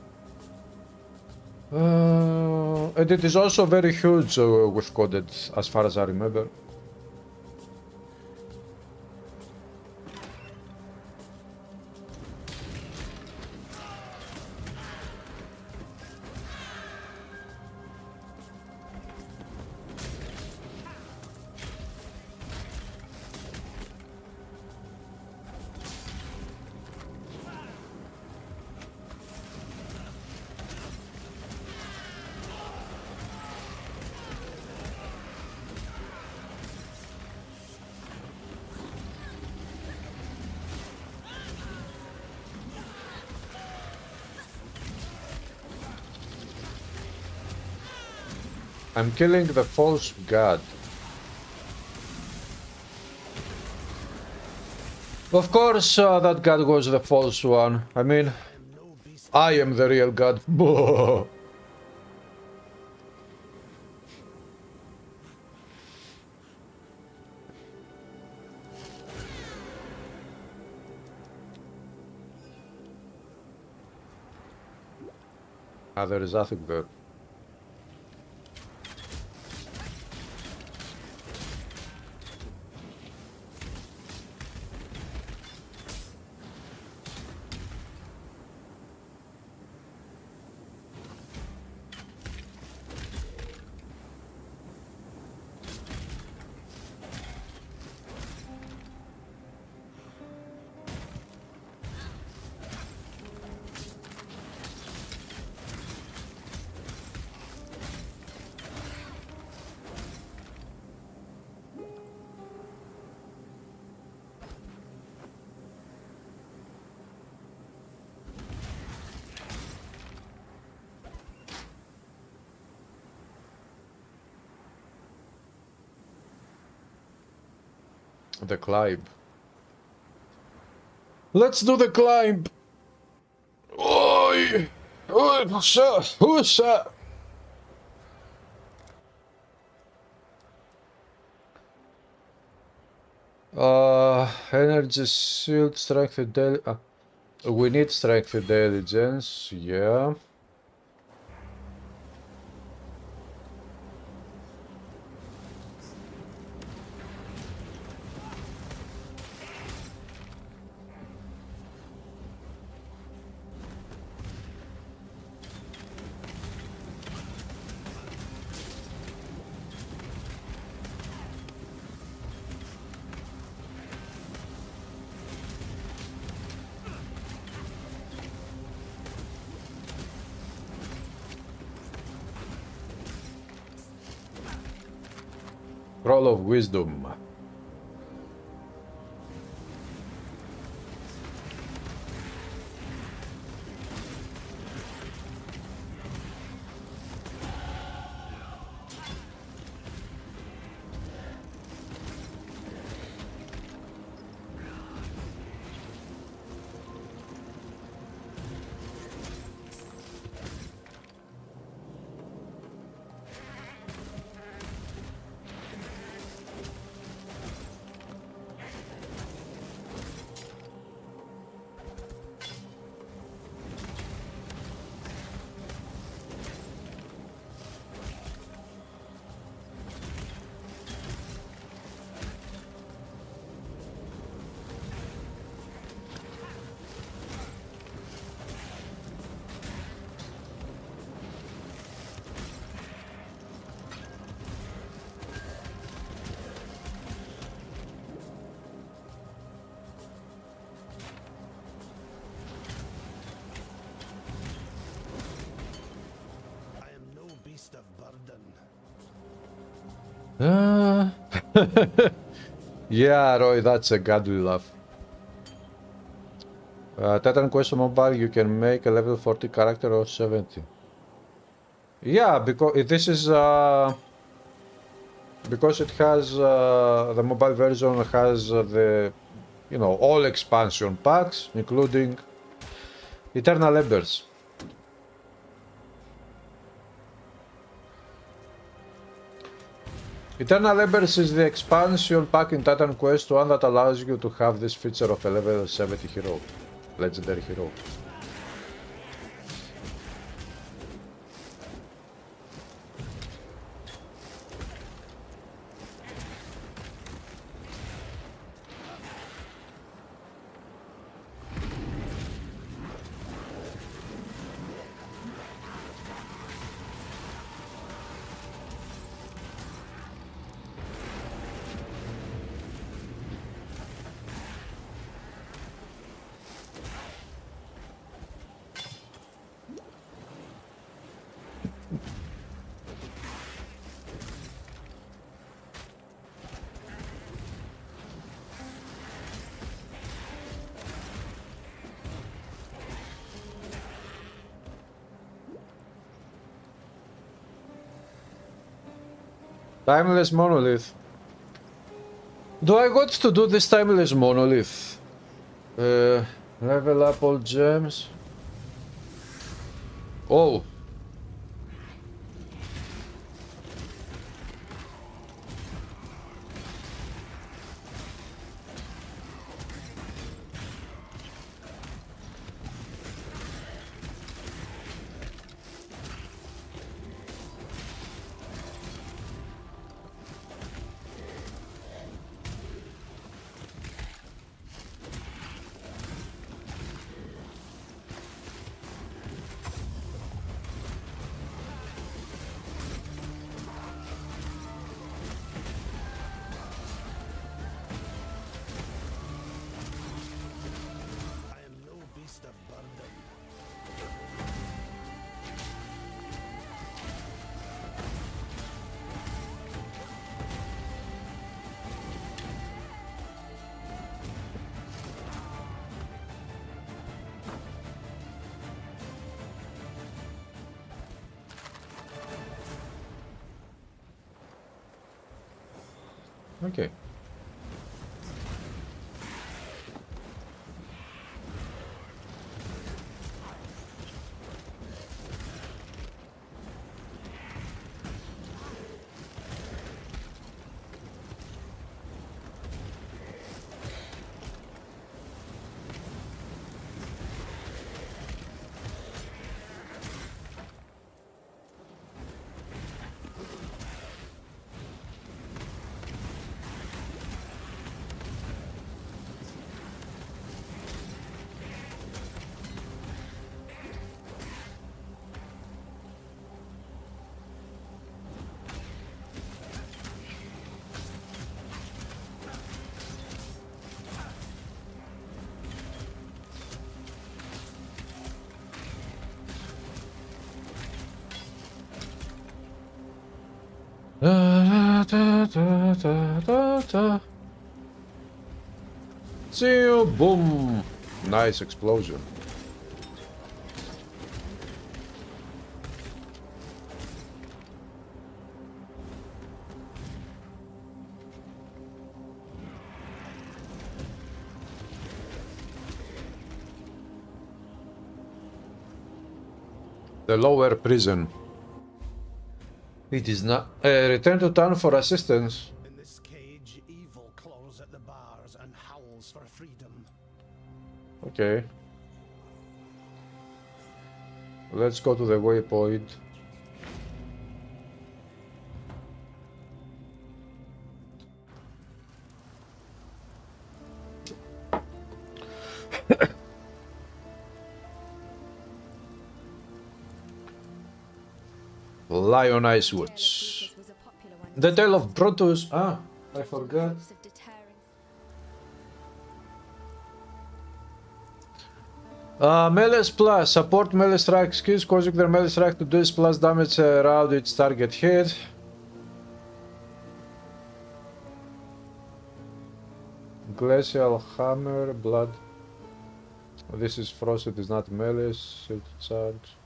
And it is also very huge with coded, as far as I remember. I'm killing the false god. Of course, that god was the false one. I mean, I am the real god. Ah, there is nothing there. The climb. Let's do the climb! Oi! Oi, what's up? Energy shield, strength intelligence. We need strength intelligence, yeah. Roll of wisdom. I am no beast of burden. Yeah, Roy, that's a godly laugh. Titan Quest Mobile, you can make a level 40 character or 70. Yeah, because this is because it has the mobile version has the all expansion packs, including Eternal Embers. Eternal Embers is the expansion pack in Titan Quest 1 that allows you to have this feature of a level 70 hero, legendary hero. Timeless monolith. Do I got to do this timeless monolith? Level up all gems. Oh. I am no beast of burden. Okay. Da, da, da, da, da, da. See, boom! Nice explosion. The lower prison. It is not. Return to town for assistance. In this cage, evil claws at the bars and howls for freedom. Okay. Let's go to the waypoint. Lion Ice Woods. The Tale of Proteus. Ah, I forgot. Melee plus. Support melee strike skills, causing their melee strike to do plus damage around its target hit. Glacial Hammer, Blood. This is Frost, it is not melee. Shield charge.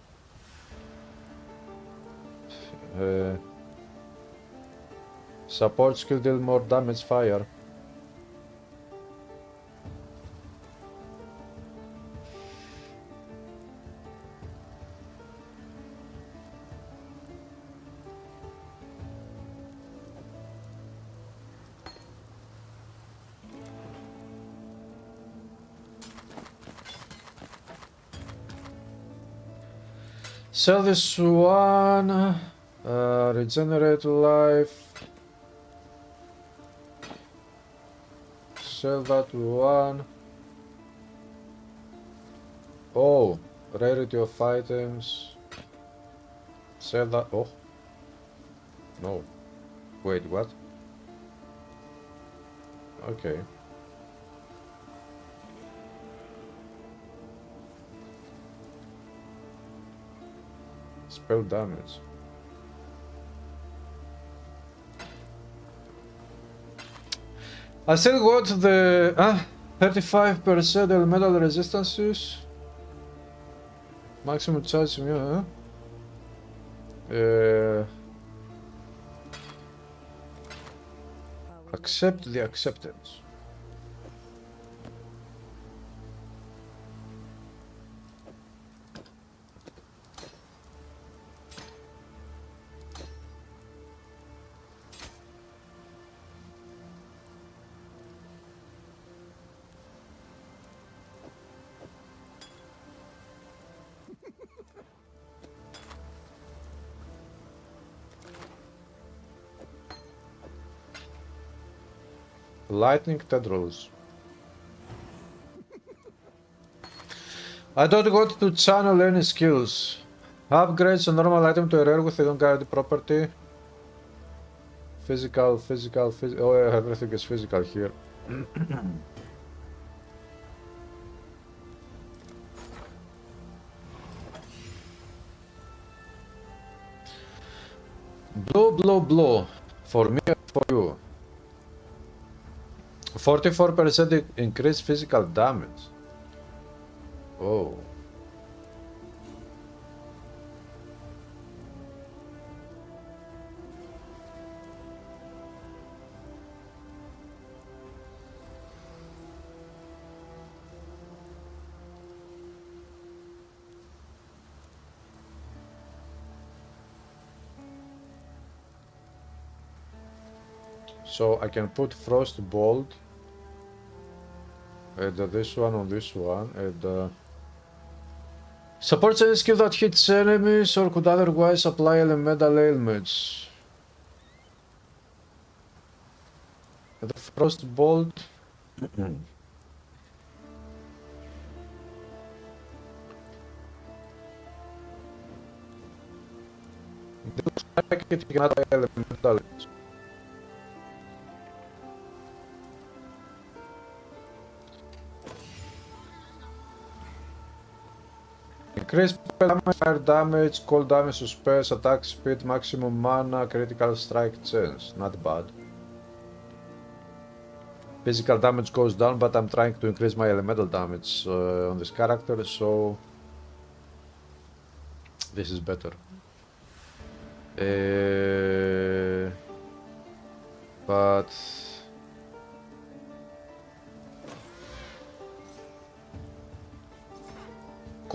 Support skill deal more damage fire. Sell this one. Regenerate life. Sell that one. Oh, rarity of items. Sell that. Oh, no. Wait, what? Okay. Spell damage. I still got the 35% elemental resistances. Maximum charge, yeah. Accept the acceptance. Lightning tendrils. I don't want to channel any skills. Upgrades a normal item to a rare with a non-guaranteed property. Physical. Oh, everything is physical here. Blue. For me or for you? 44% increased physical damage. Oh. So I can put Frost Bolt and this one on this one, and supports any skill that hits enemies or could otherwise apply elemental ailments. And the Frost Bolt. It looks like it can apply elemental. Increase damage, fire damage, cold damage to spells, attack speed, maximum mana, critical strike chance. Not bad. Physical damage goes down, but I'm trying to increase my elemental damage on this character, so this is better. But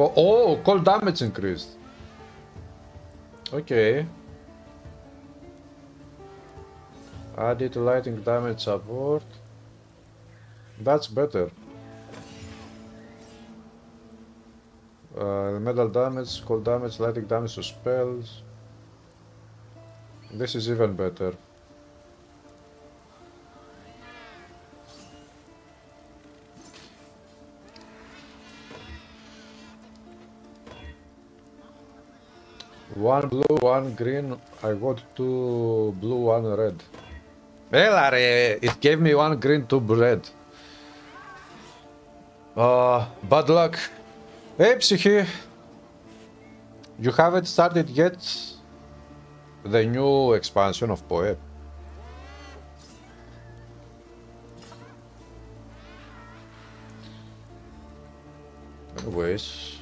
oh, cold damage increased. Okay. Added lightning damage support. That's better. Metal damage, cold damage, lightning damage to spells. This is even better. One blue, one green. I got two blue, one red. Well, it gave me one green, two red. Bad luck. Hey, Psyche. You haven't started yet the new expansion of PoE. Anyways.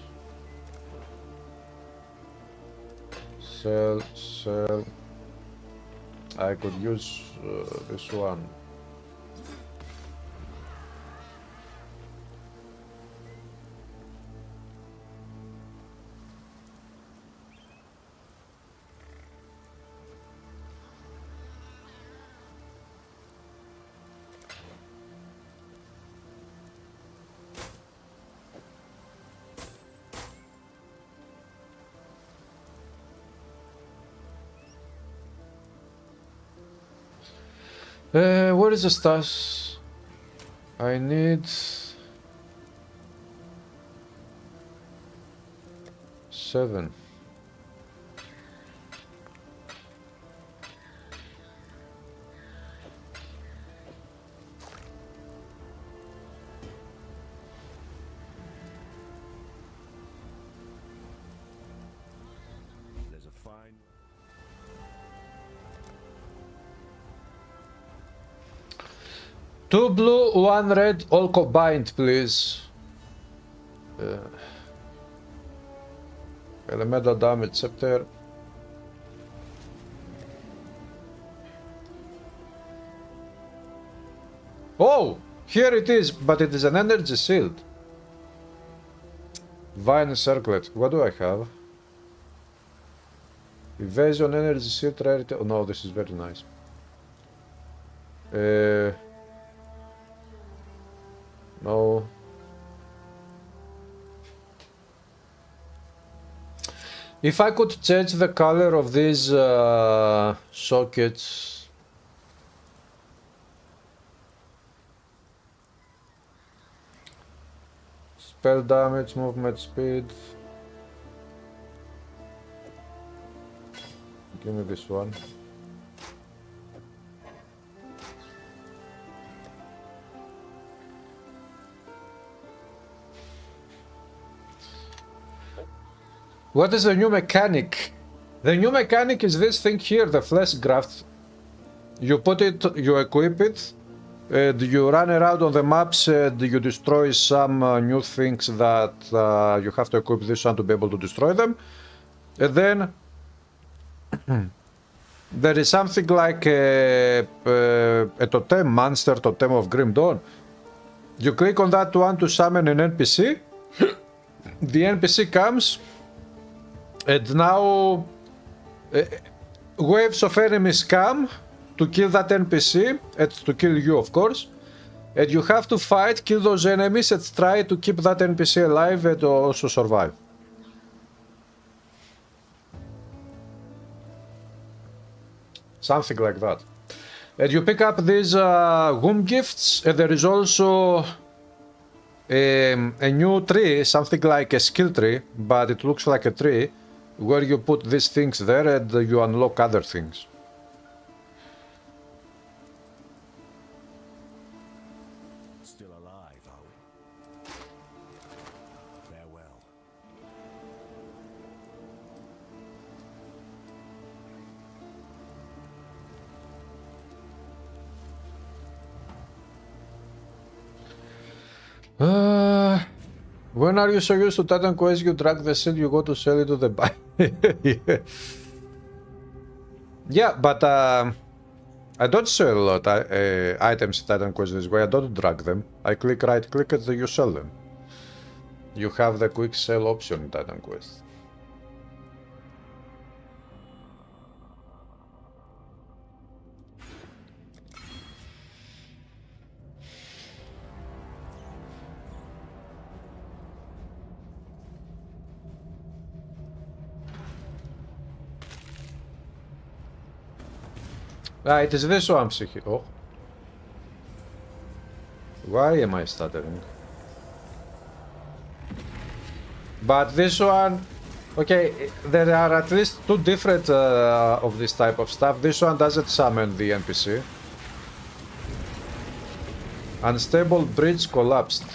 Sell. I could use this one. Where is the stash? I need 7. There's a fine. Two blue, one red, all combined, please. Elemental damage scepter. Oh! Here it is, but it is an energy shield. Vine circlet. What do I have? Evasion, energy shield, rarity. Oh no, this is very nice. No. If I could change the color of these sockets. Spell damage, movement speed. Give me this one. What is the new mechanic? The new mechanic is this thing here, the flesh graft. You put it, you equip it, and you run around on the maps and you destroy some new things that you have to equip this one to be able to destroy them. And then there is something like a totem, monster totem of Grim Dawn. You click on that one to summon an NPC. The NPC comes, and now waves of enemies come to kill that NPC, and to kill you, of course. And you have to fight, kill those enemies, and try to keep that NPC alive and also survive. Something like that. And you pick up these womb gifts, and there is also a new tree, something like a skill tree, but it looks like a tree, where you put these things there and you unlock other things. Still alive, are we? Farewell. When are you so used to Titan Quest, you drag the shield, you go to sell it to the buy. Yeah, but I don't sell items in Titan Quest this way. I don't drag them. I click right click and you sell them. You have the quick sell option in Titan Quest. Ah, it is this one, Psyche. Oh. Why am I stuttering? But this one... Okay, there are at least two different of this type of stuff. This one doesn't summon the NPC. Unstable bridge collapsed.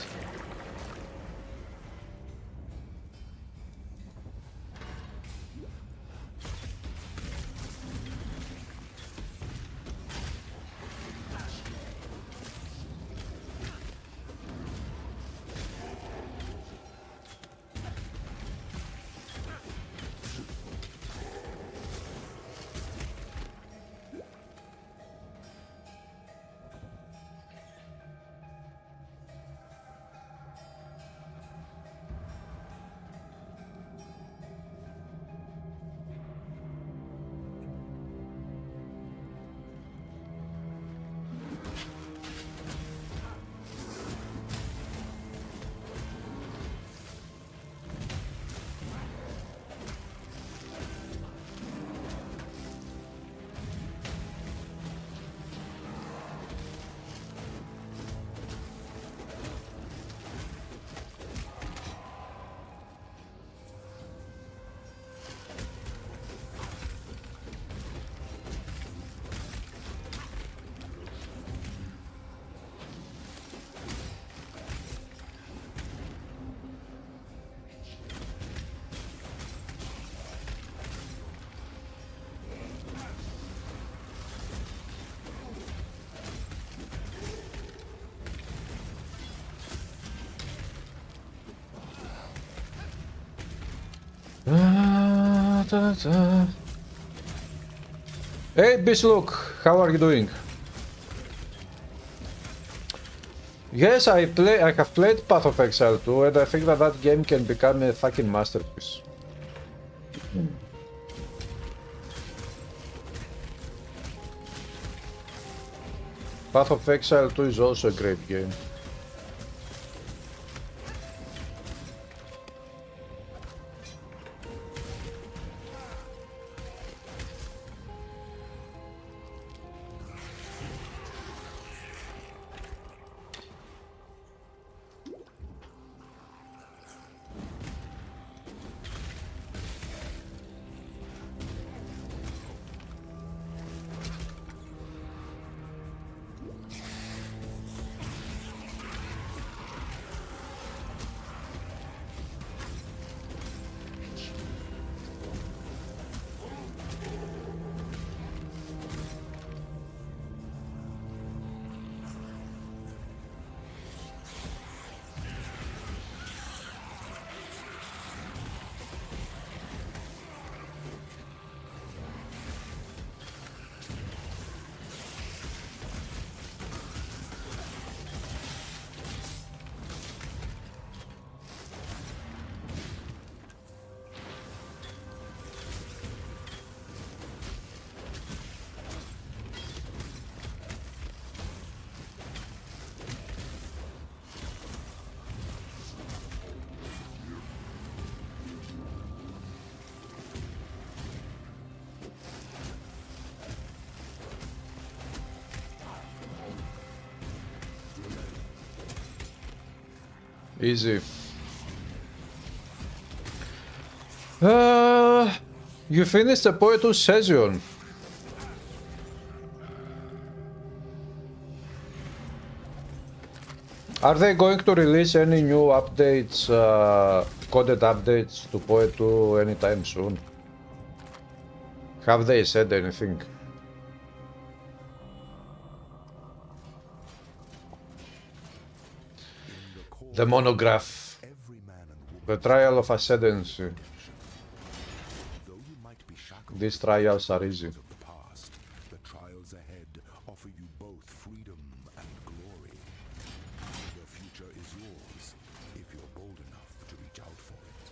Hey, Bishlook, how are you doing? Yes, I have played Path of Exile 2, and I think that that game can become a fucking masterpiece. Path of Exile 2 is also a great game. Easy. You finished the PoE 2 session. Are they going to release any new updates, coded updates to PoE 2 anytime soon? Have they said anything? The monograph. The trial of ascendancy. These trials are easy. The trials ahead offer you both freedom and glory. The future is yours if you're bold enough to reach out for it.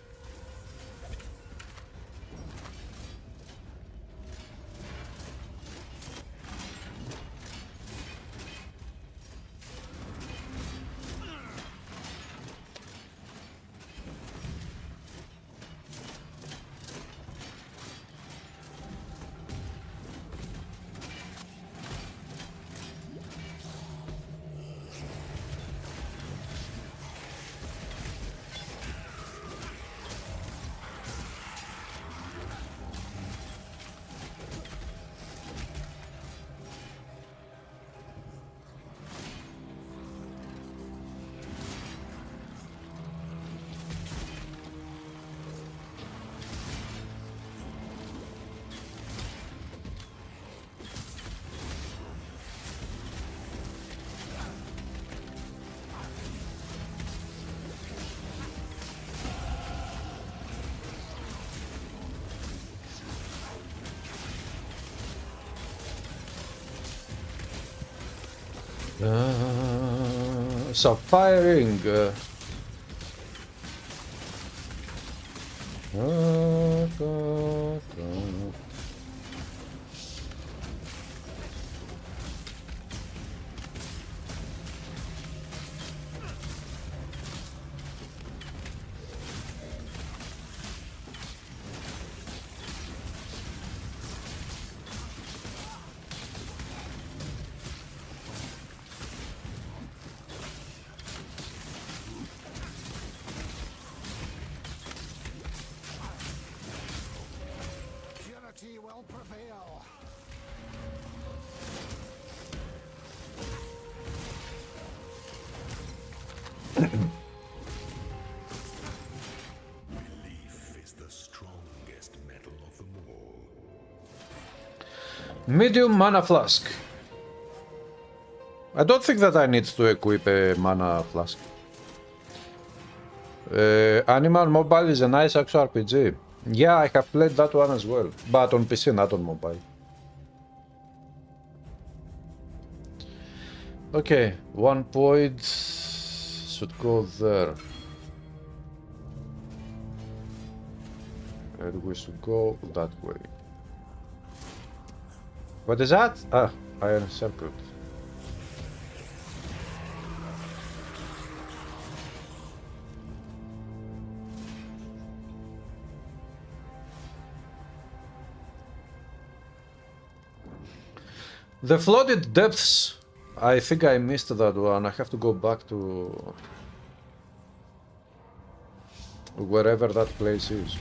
Sapphire. Purity will prevail. Belief is the strongest metal of them all. Medium mana flask. I don't think that I need to equip a mana flask. Animal Mobile is a nice action RPG. Yeah, I have played that one as well, but on PC, not on mobile. Okay, 1 point should go there. And we should go that way. What is that? Ah, iron circuit. The flooded depths. I think I missed that one. I have to go back to wherever that place is.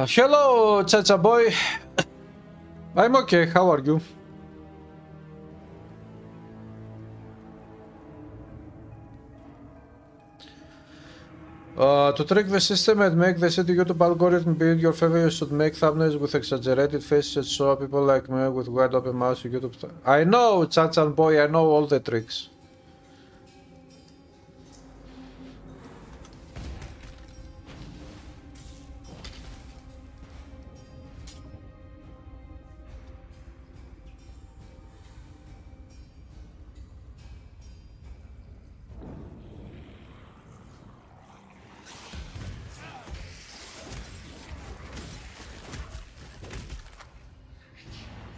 Hello, Chacha boy. I'm okay. How are you? To trick the system and make the city YouTube algorithm be in your favor, you should make thumbnails with exaggerated faces so people like me with wide open mouths YouTube. I know, Chacha boy. I know all the tricks.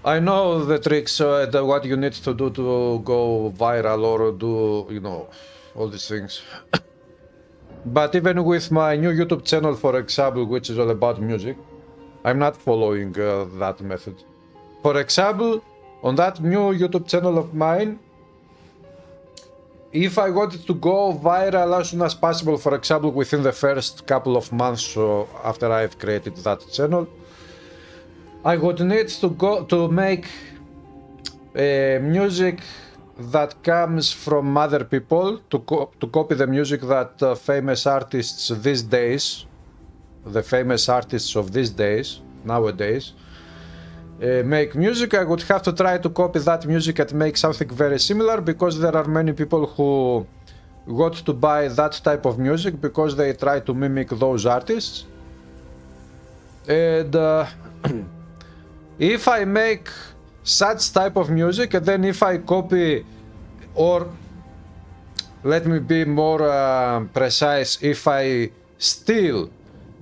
I know the tricks, what you need to do to go viral or do, you know, all these things. But even with my new YouTube channel, for example, which is all about music, I'm not following that method. For example, on that new YouTube channel of mine, if I wanted to go viral as soon as possible, for example, within the first couple of months after I've created that channel, I would need to go to make music that comes from other people, to copy the music that famous artists these days, the famous artists of these days, nowadays, make music. I would have to try to copy that music and make something very similar, because there are many people who got to buy that type of music because they try to mimic those artists. And if I make such type of music, and then if I copy, or let me be more precise, if I steal,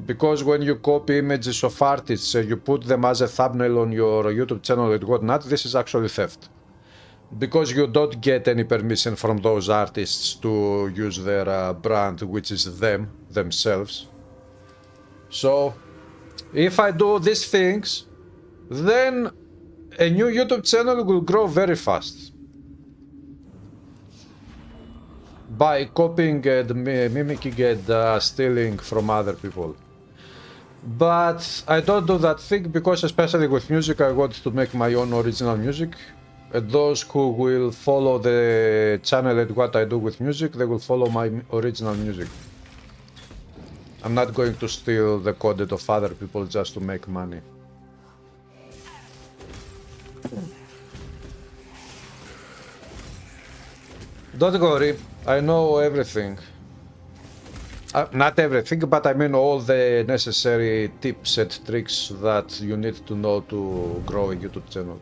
because when you copy images of artists, you put them as a thumbnail on your YouTube channel and whatnot, this is actually theft. because you don't get any permission from those artists to use their brand, which is themselves. So if I do these things, then a new YouTube channel will grow very fast by copying and mimicking and stealing from other people. But I don't do that thing because, especially with music, I want to make my own original music. And those who will follow the channel and what I do with music, they will follow my original music. I'm not going to steal the content of other people just to make money. Don't worry, I know everything. Not everything, but I mean all the necessary tips and tricks that you need to know to grow a YouTube channel.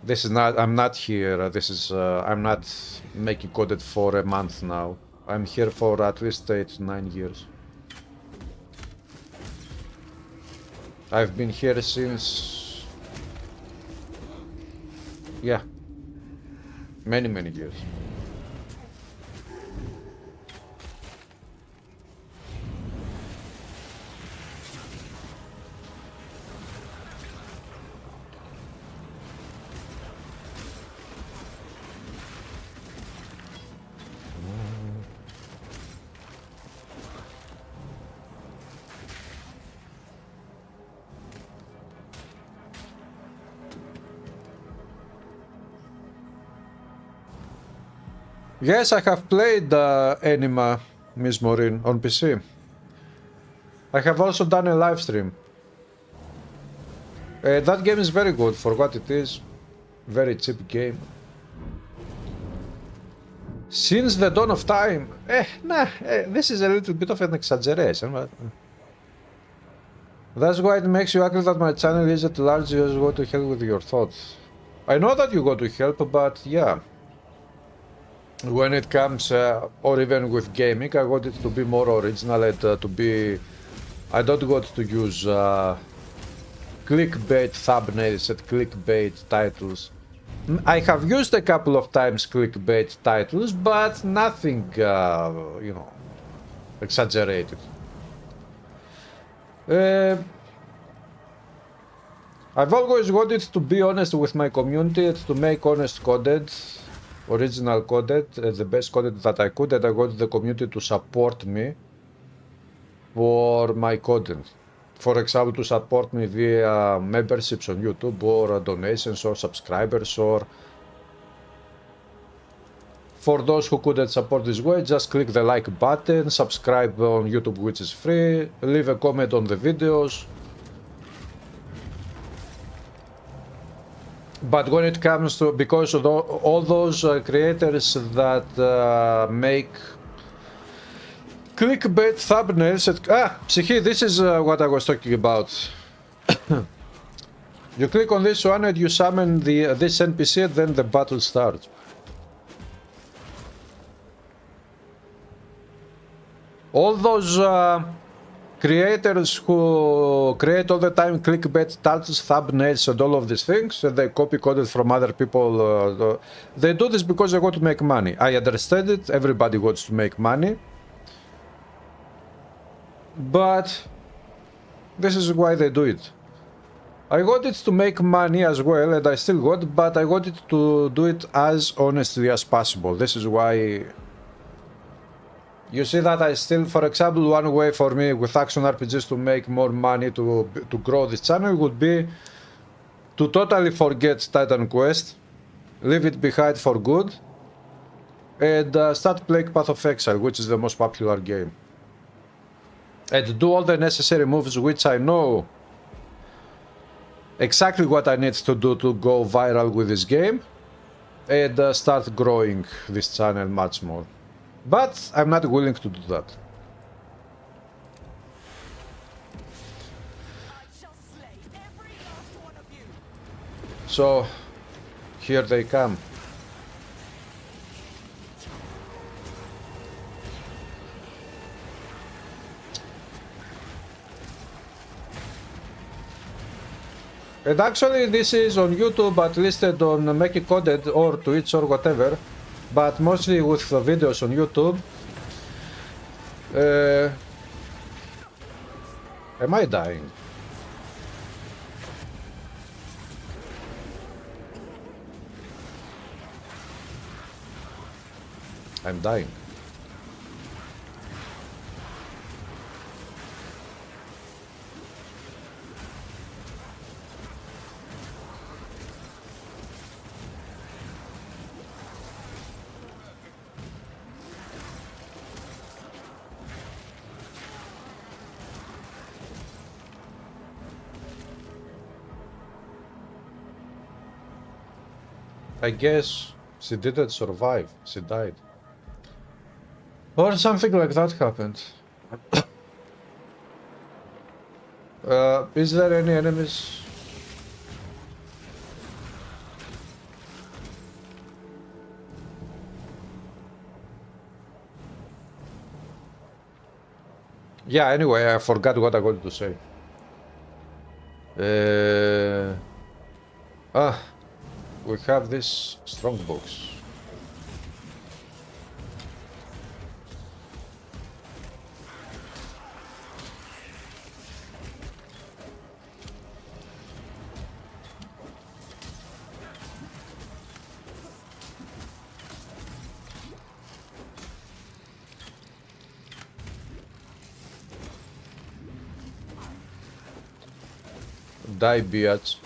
This is not, I'm not here, I'm not making content for a month now. I'm here for at least 8-9 years. I've been here since, yeah, many years. Yes, I have played Anima, Miss Maureen, on PC. I have also done a live stream. That game is very good for what it is. Very cheap game. Since the dawn of time, this is a little bit of an exaggeration, but that's why it makes you agree that my channel is at large. You just go to hell with your thoughts. I know that you go to help, but yeah. When it comes, or even with gaming, I want it to be more original and to be... I don't want to use clickbait thumbnails and clickbait titles. I have used a couple of times clickbait titles, but nothing, you know, exaggerated. I've always wanted to be honest with my community and to make honest content. Original content, the best content that I could, and I want the community to support me for my content. For example, to support me via memberships on YouTube, or donations, or subscribers, or for those who couldn't support this way, just click the like button, subscribe on YouTube, which is free, leave a comment on the videos. But when it comes to, because of all those creators that make clickbait thumbnails, Psyche, this is what I was talking about. You click on this one and you summon this NPC, and then the battle starts. All those creators who create all the time clickbait titles, thumbnails, and all of these things, and they copy content from other people. They do this because they want to make money. I understand it. Everybody wants to make money. But this is why they do it. I wanted to make money as well, and I still want, but I wanted to do it as honestly as possible. This is why... You see that I still, for example, one way for me with action RPGs to make more money to grow this channel would be to totally forget Titan Quest, leave it behind for good, and start playing Path of Exile, which is the most popular game. And do all the necessary moves which I know exactly what I need to do to go viral with this game, and start growing this channel much more. But I'm not willing to do that. So, here they come. And actually this is on YouTube, but listed on Make It Coded or Twitch or whatever, but mostly with videos on YouTube. Am I dying? I'm dying. I guess she didn't survive. She died. Or something like that happened. Is there any enemies? Yeah, anyway, I forgot what I wanted to say. We have this strong box. Die, biatch.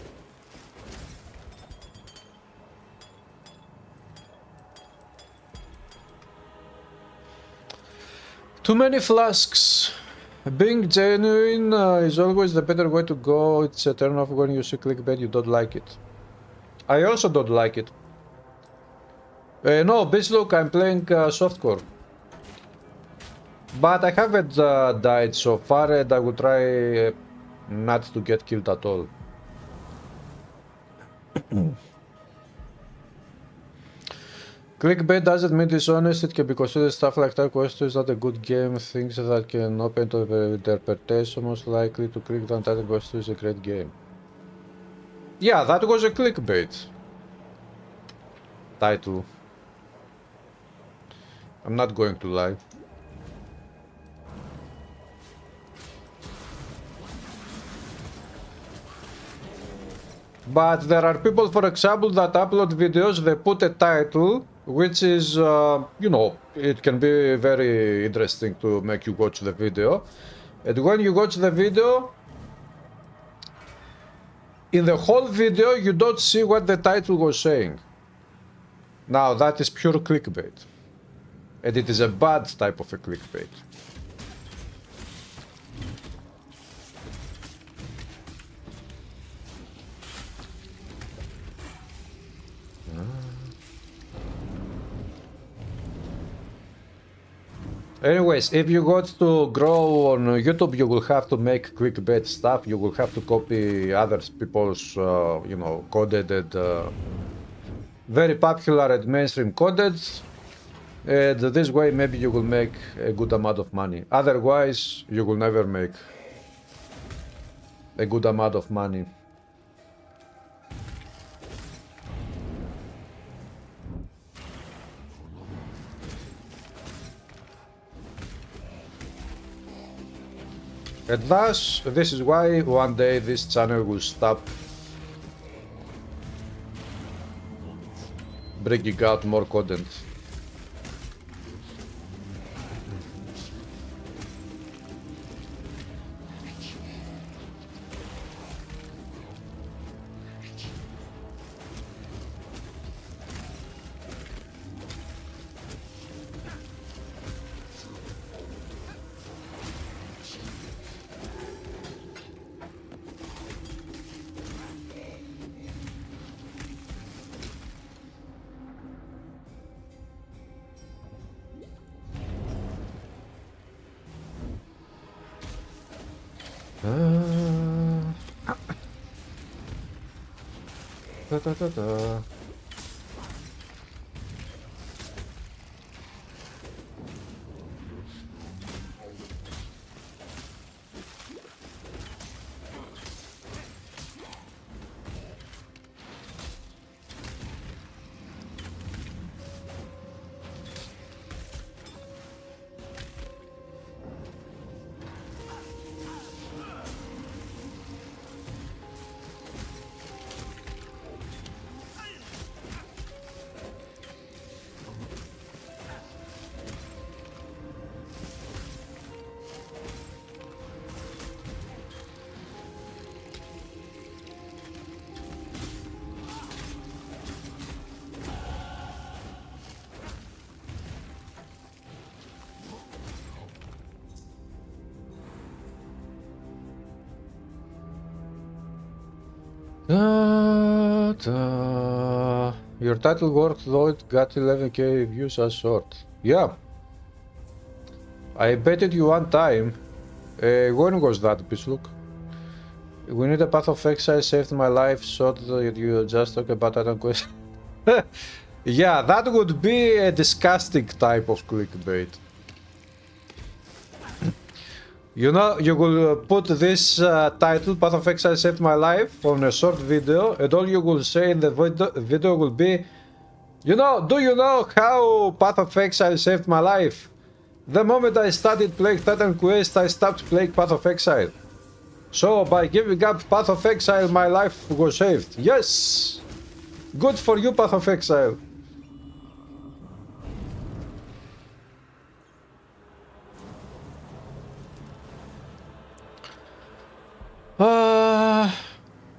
Too many flasks. Being genuine is always the better way to go. It's a turn off when you see clickbait, you don't like it. I also don't like it. No, bitch, look, I'm playing softcore. But I haven't died so far, and I will try not to get killed at all. Clickbait doesn't mean dishonest, it can be considered stuff like that. Question is not a good game, things that can open to interpretation, most likely to click the untitled question is a great game. Yeah, that was a clickbait title. I'm not going to lie. But there are people, for example, that upload videos, they put a title, which is, you know, it can be very interesting to make you watch the video. And when you watch the video, in the whole video, you don't see what the title was saying. Now, that is pure clickbait. And it is a bad type of a clickbait. Anyways, if you want to grow on YouTube, you will have to make clickbait stuff. You will have to copy other people's, you know, coded and very popular and mainstream coded. And this way, maybe you will make a good amount of money. Otherwise, you will never make a good amount of money. And thus, this is why one day this channel will stop bringing out more content. Da. Your title worked though it got 11k views as short. Yeah. I betted you one time. When was that, bitch? Look. We need a path of exile saved my life, so that you just talk about Titan Quest. Yeah, that would be a disgusting type of clickbait. You know, you will put this title, Path of Exile Saved My Life, on a short video, and all you will say in the video will be, you know, do you know how Path of Exile saved my life? The moment I started playing Titan Quest, I stopped playing Path of Exile. So, by giving up Path of Exile, my life was saved. Yes! Good for you, Path of Exile.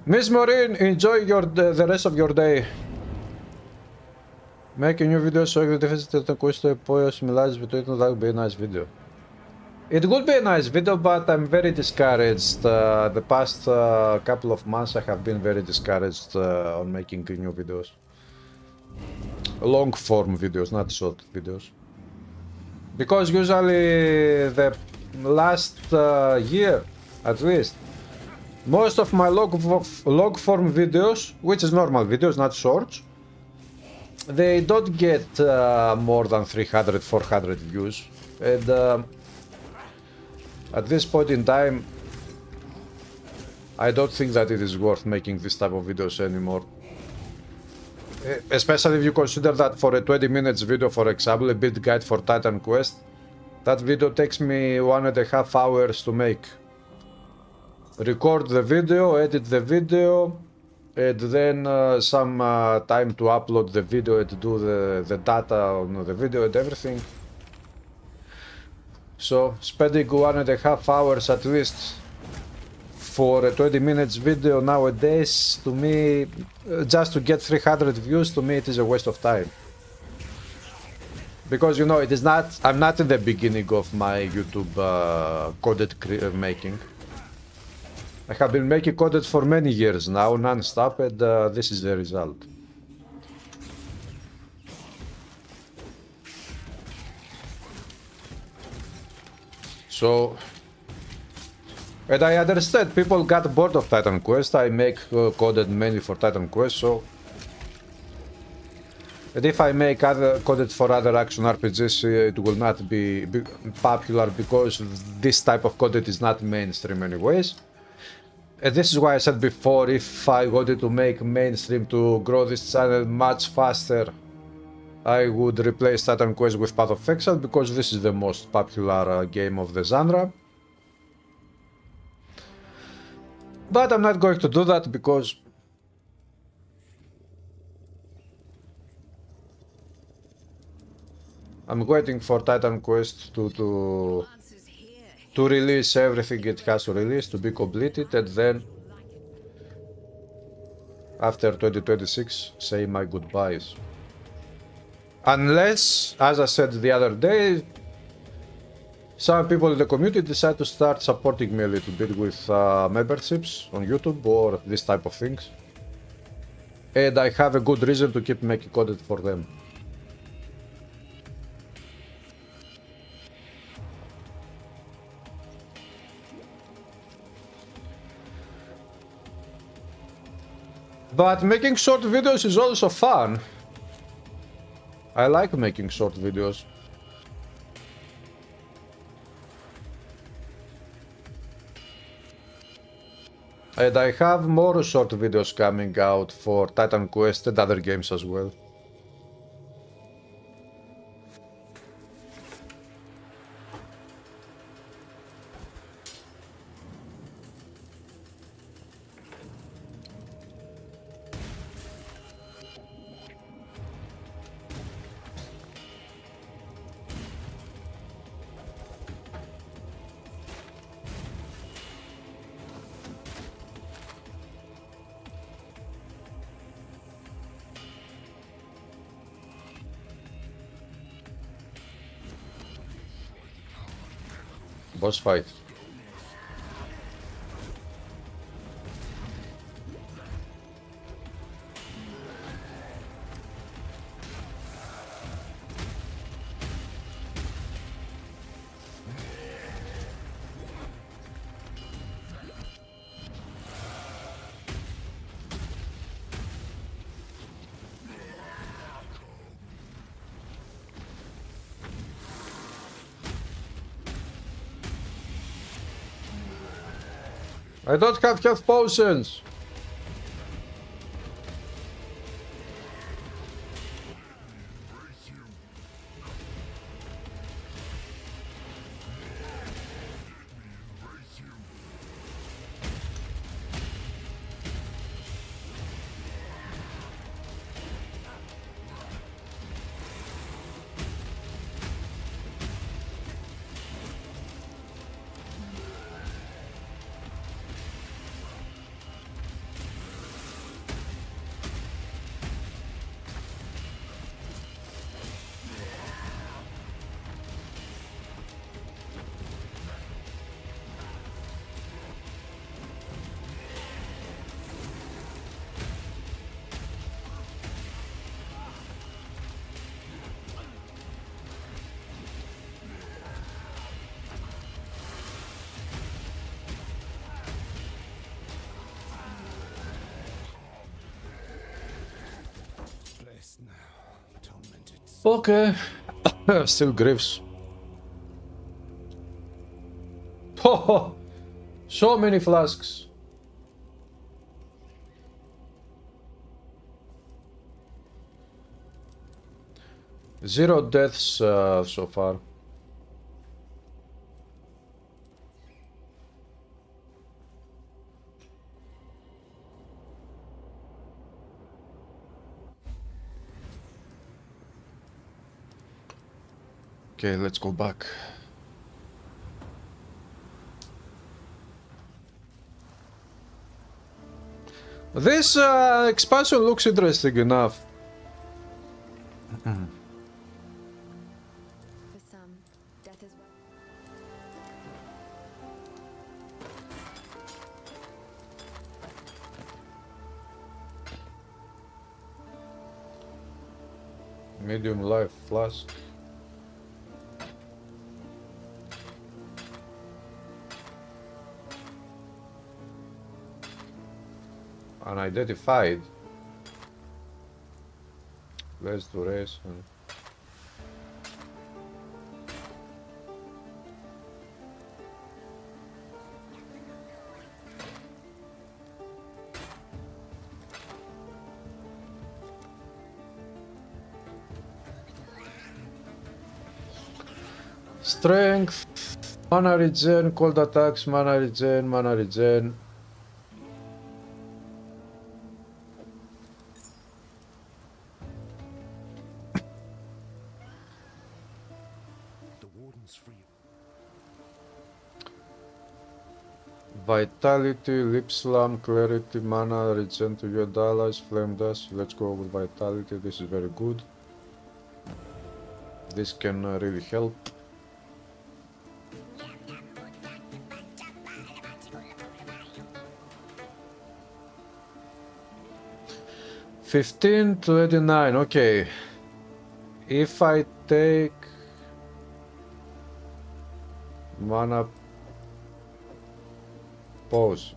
Miss Maureen, enjoy the rest of your day. Make a new video showing the difference between the quest and PoE similarities between them. That would be a nice video. It would be a nice video, but I'm very discouraged. The past couple of months I have been very discouraged on making new videos. Long form videos, not short videos. Because usually the last year, at least, most of my log form videos, which is normal videos, not shorts, they don't get more than 300, 400 views. And at this point in time, I don't think that it is worth making this type of videos anymore. Especially if you consider that for a 20 minutes video, for example, a build guide for Titan Quest, that video takes me 1.5 hours to make. Record the video, edit the video, and then some time to upload the video and do the data on the video and everything. So spending 1.5 hours at least for a 20 minutes video nowadays, to me, just to get 300 views, to me it is a waste of time. Because, you know, it is not, I'm not in the beginning of my YouTube coded making. I have been making coded for many years now, non-stop, and this is the result. So, and I understand people got bored of Titan Quest. I make coded mainly for Titan Quest, so. And if I make other coded for other action RPGs, it will not be popular because this type of coded is not mainstream anyways. And this is why I said before, if I wanted to make mainstream to grow this channel much faster, I would replace Titan Quest with Path of Exile, because this is the most popular game of the genre. But I'm not going to do that because I'm waiting for Titan Quest to release everything it has to release, to be completed, and then after 2026 say my goodbyes. Unless, as I said the other day, some people in the community decide to start supporting me a little bit with memberships on YouTube or this type of things. And I have a good reason to keep making content for them. But making short videos is also fun. I like making short videos. And I have more short videos coming out for Titan Quest and other games as well. Boss fight. I don't have health potions. Blessed now, tormented. Okay. Still grieves. Oh, so many flasks. Zero deaths so far. Okay, let's go back. This expansion looks interesting enough. For some, death is Medium life flask. Unidentified. Less duration. Strength, mana regen, cold attacks, mana regen, mana regen. The warden's free. Vitality, lip slam, clarity, mana regen to your allies, flame dust. Let's go with vitality. This is very good. This can really help. $15 to $89. Okay. If I take mana pause.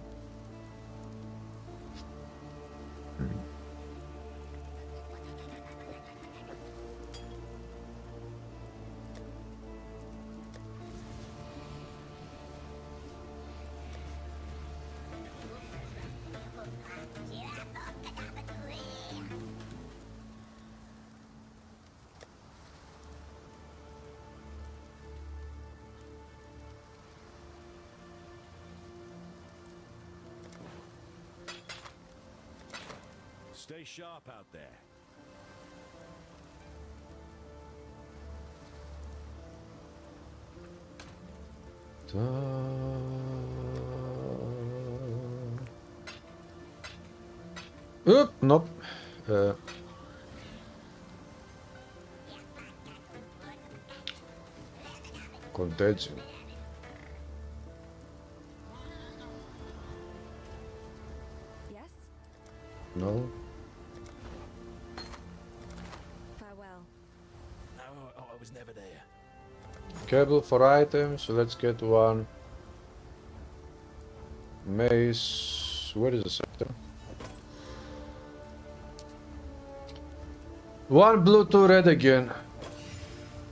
Stay sharp out there. Oop, nope. Contagion. yes? No. Farewell. No, I was never there. Cable for items. Let's get one. Mace. Where is the sector? One blue, two red again.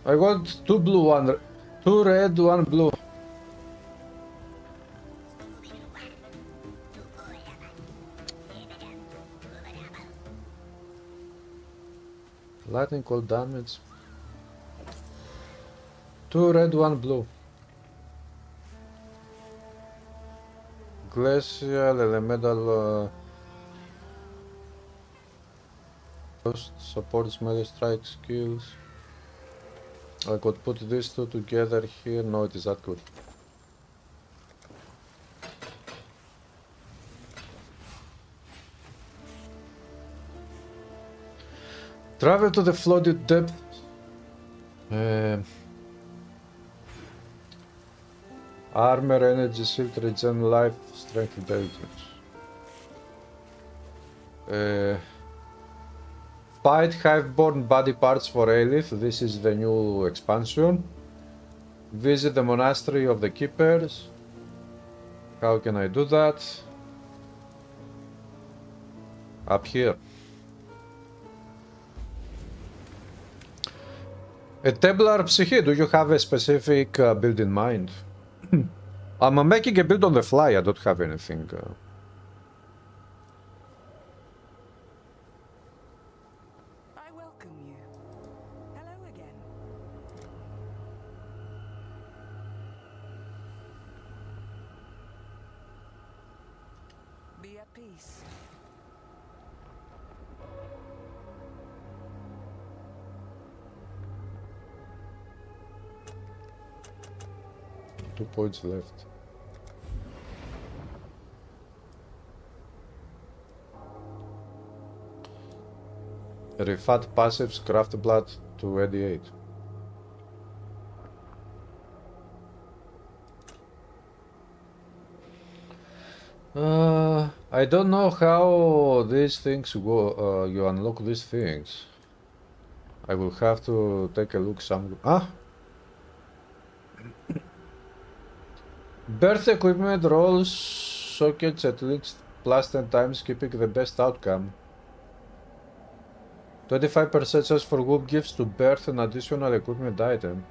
I got two blue, two red, one blue. Lightning cold damage. 2 red, 1 blue. Glacial, elemental supports melee strike skills. I could put these two together here. No, it is that good. Travel to the flooded depth. Armor, energy, shield, regen, life, strength, intelligence. Fight Hiveborn body parts for Aelith. This is the new expansion. Visit the monastery of the keepers. How can I do that? Up here. A Templar Psyche, do you have a specific build in mind? I'm making a build on the fly, I don't have anything. I welcome you. Hello again. Be at peace. Two points left. Refat passives, craft blood to 88. I don't know how these things go. You unlock these things. I will have to take a look some. Birth equipment rolls sockets at least plus 10 times, keeping the best outcome. 25% chance for whoop gifts to birth an additional equipment item.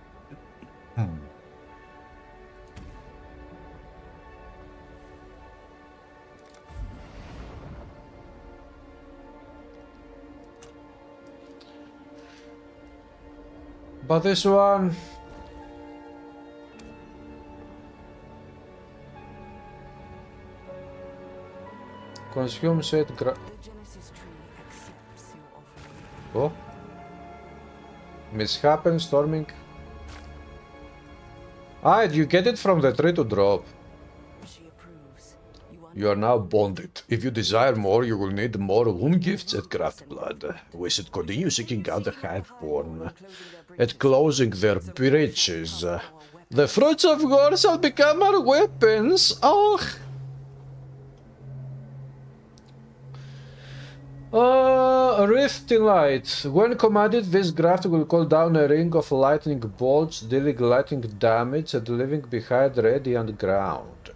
But this one... Consume set The Genesis tree accepts your offering. Oh. Mishapen, storming. You get it from the tree to drop. She approves. You are now bonded. If you desire more, you will need more womb gifts at Craft Blood. We should continue seeking out the Hiveborn. At closing their breaches. The fruits of war shall become our weapons. Oh. Rift in Light. When commanded, this graft will call down a ring of lightning bolts, dealing lightning damage and leaving behind radiant ground.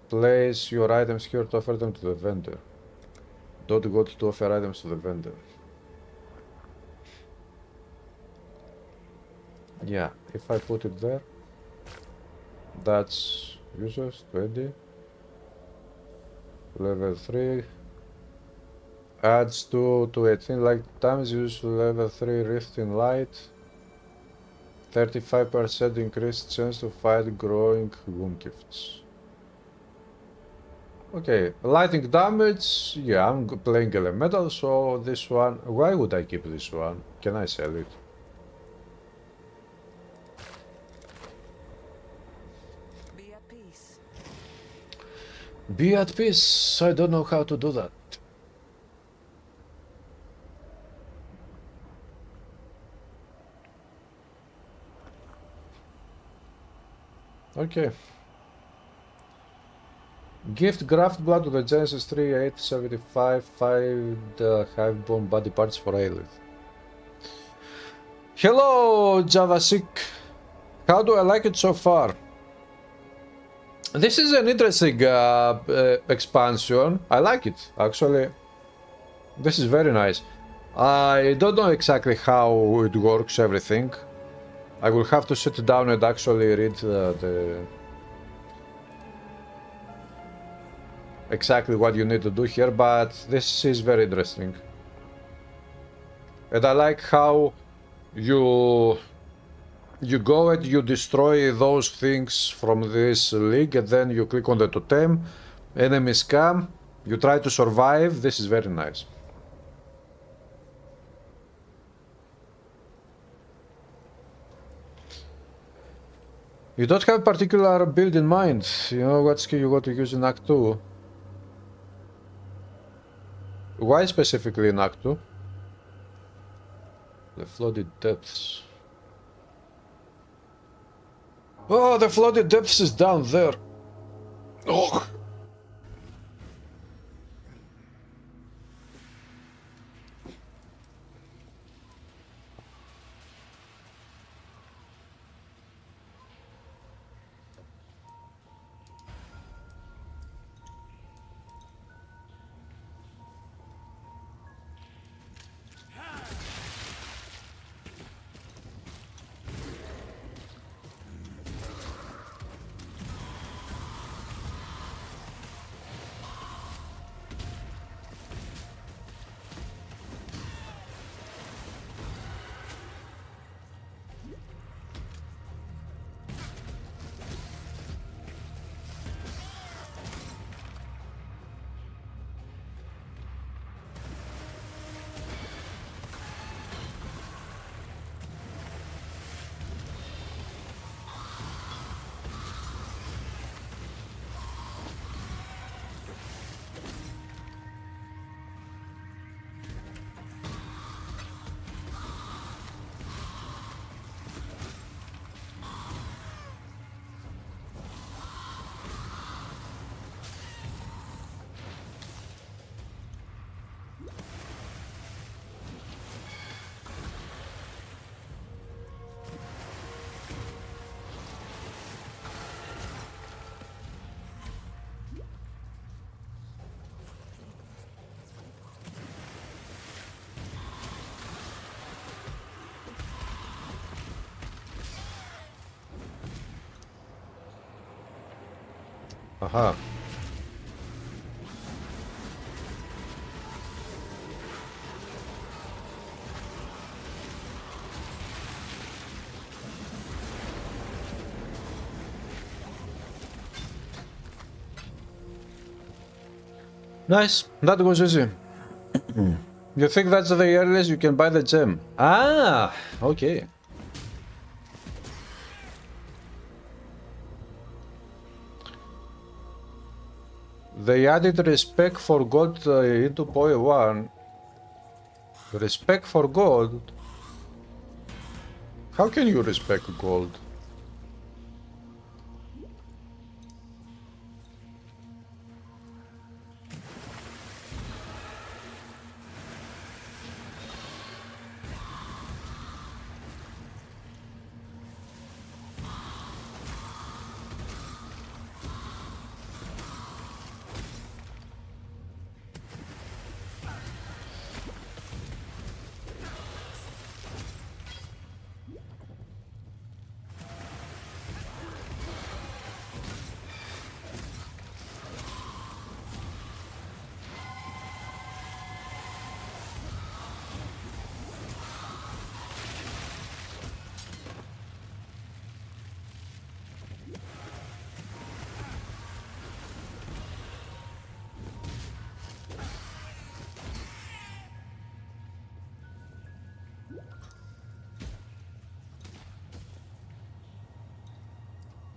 Place your items here to offer them to the vendor. Don't go to offer items to the vendor. Yeah, if I put it there, that's useless. 20. Level 3. Adds 2 to 18 light damage, use level 3 Rift in Light. 35% increased chance to fight growing womb gifts. Okay, lightning damage. Yeah, I'm playing elemental, so this one. Why would I keep this one? Can I sell it? Be at peace. Be at peace. I don't know how to do that. Okay. Gift Graft Blood to the Genesis 3, 875, 5 Hiveborn body parts for Aelith. Hello, Javasik. How do I like it so far? This is an interesting expansion. I like it, actually. This is very nice. I don't know exactly how it works, everything. I will have to sit down and actually read the exactly what you need to do here, but this is very interesting. And I like how you go and you destroy those things from this league, and then you click on the totem, enemies come, you try to survive. This is very nice. You don't have a particular build in mind. You know what skill you got to use in Act 2. Why specifically in Act 2? The flooded depths. Oh, the flooded depths is down there. Oh. Aha. Nice. That was easy. You think that's the earliest you can buy the gem? Ah, okay. They added respect for gold into PoE 1. Respect for gold? How can you respect gold?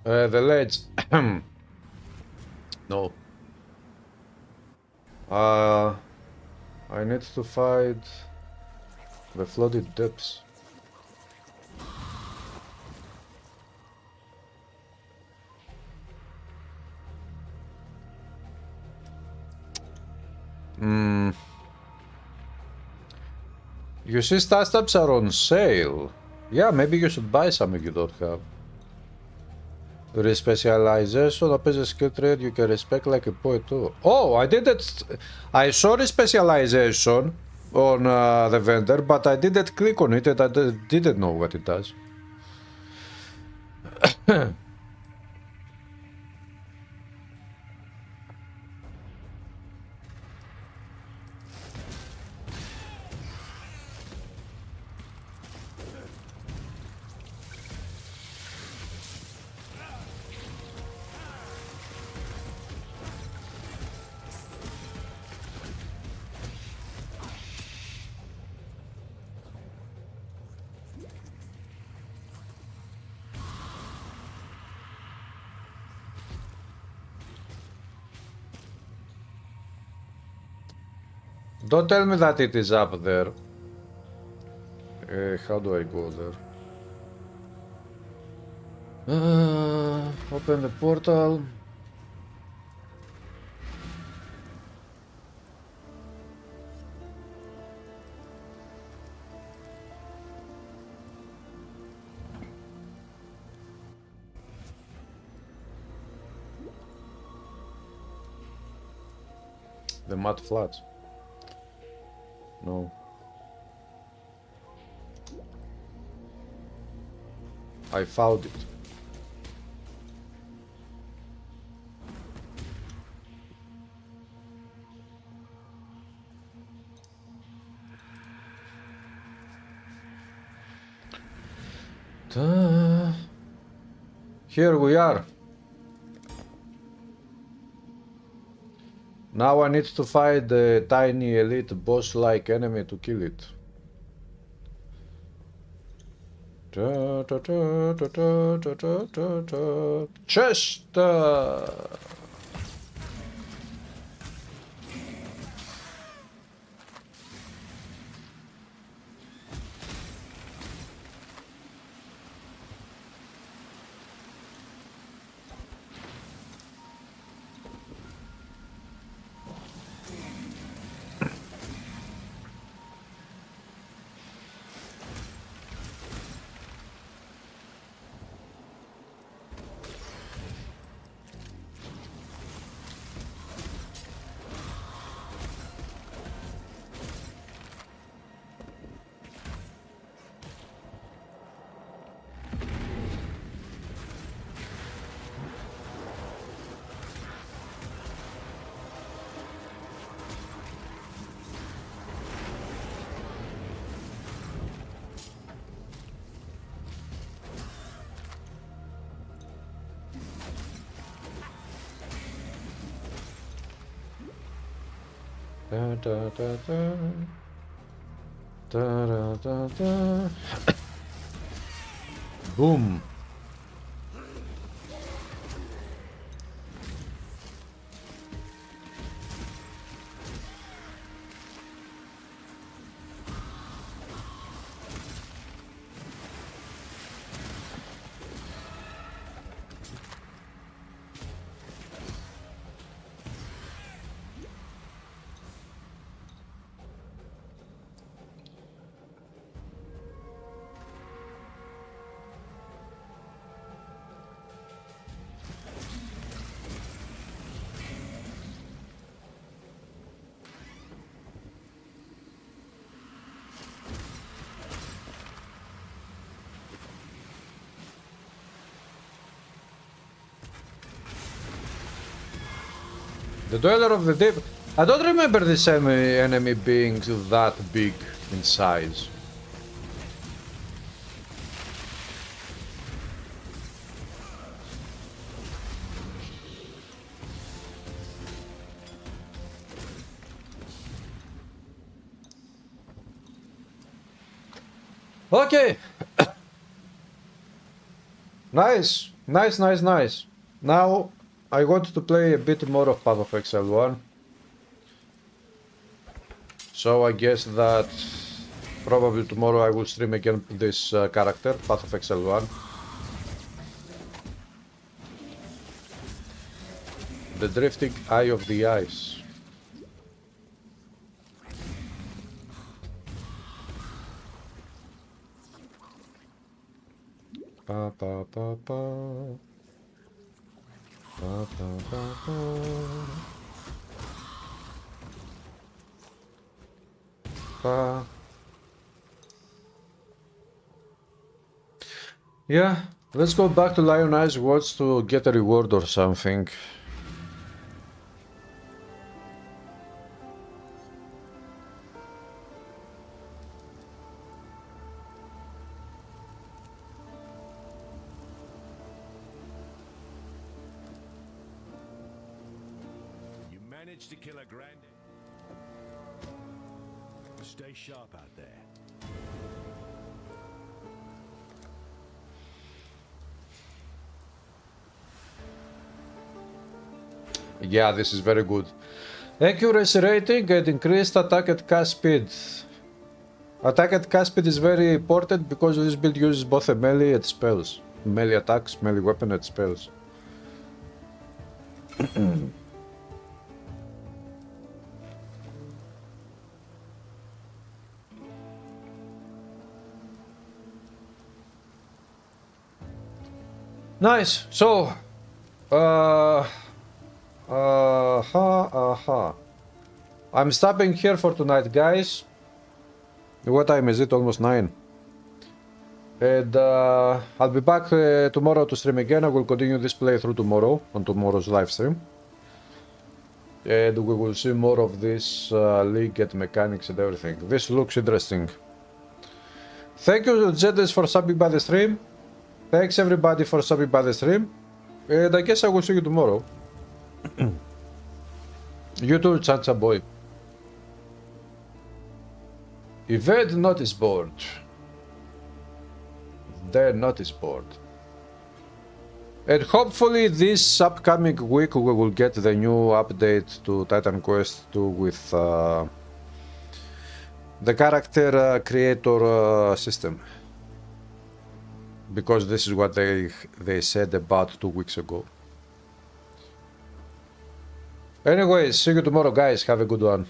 The ledge. No. I need to find the flooded depths. You see, startups are on sale. Yeah, maybe you should buy something you don't have. Respecialization up as a skill trade you can respect like a PoE too. Oh, I didn't. I saw the specialization on the vendor, but I didn't click on it and I didn't know what it does. Don't tell me that it is up there. How do I go there? Open the portal. The mud flats. No. I found it. Here we are. Now I need to find the tiny elite boss-like enemy to kill it. Chest! Da, da, da, da. Da, da, da, da. Boom. The Dweller of the Deep. I don't remember this enemy being that big in size. Okay. Nice. Nice, nice, nice. Now I want to play a bit more of Path of Exile 1. So I guess that probably tomorrow I will stream again this character, Path of Exile 1. The Drifting Eye of the Ice. Pa pa pa pa. Pa pa pa pa. Pa. Yeah, Let's go back to Lion Eyes Watch to get a reward or something. You managed to kill a grand. Stay sharp out there. Yeah, this is very good. Accuracy rating and increased attack at cast speed. Attack at cast speed is very important because this build uses both a melee and spells. Melee attacks, melee weapon and spells. Nice. So, I'm stopping here for tonight, guys. What time is it? Almost 9. And I'll be back tomorrow to stream again. I will continue this playthrough tomorrow on tomorrow's live stream. And we will see more of this league and mechanics and everything. This looks interesting. Thank you, Jedis, for subbing by the stream. Thanks everybody for subbing by the stream. And I guess I will see you tomorrow. You too, Chacha boy. Evade notice board. The notice board. And hopefully this upcoming week we will get the new update to Titan Quest 2 with the character creator system. Because this is what they said about 2 weeks ago. Anyways, see you tomorrow, guys. Have a good one.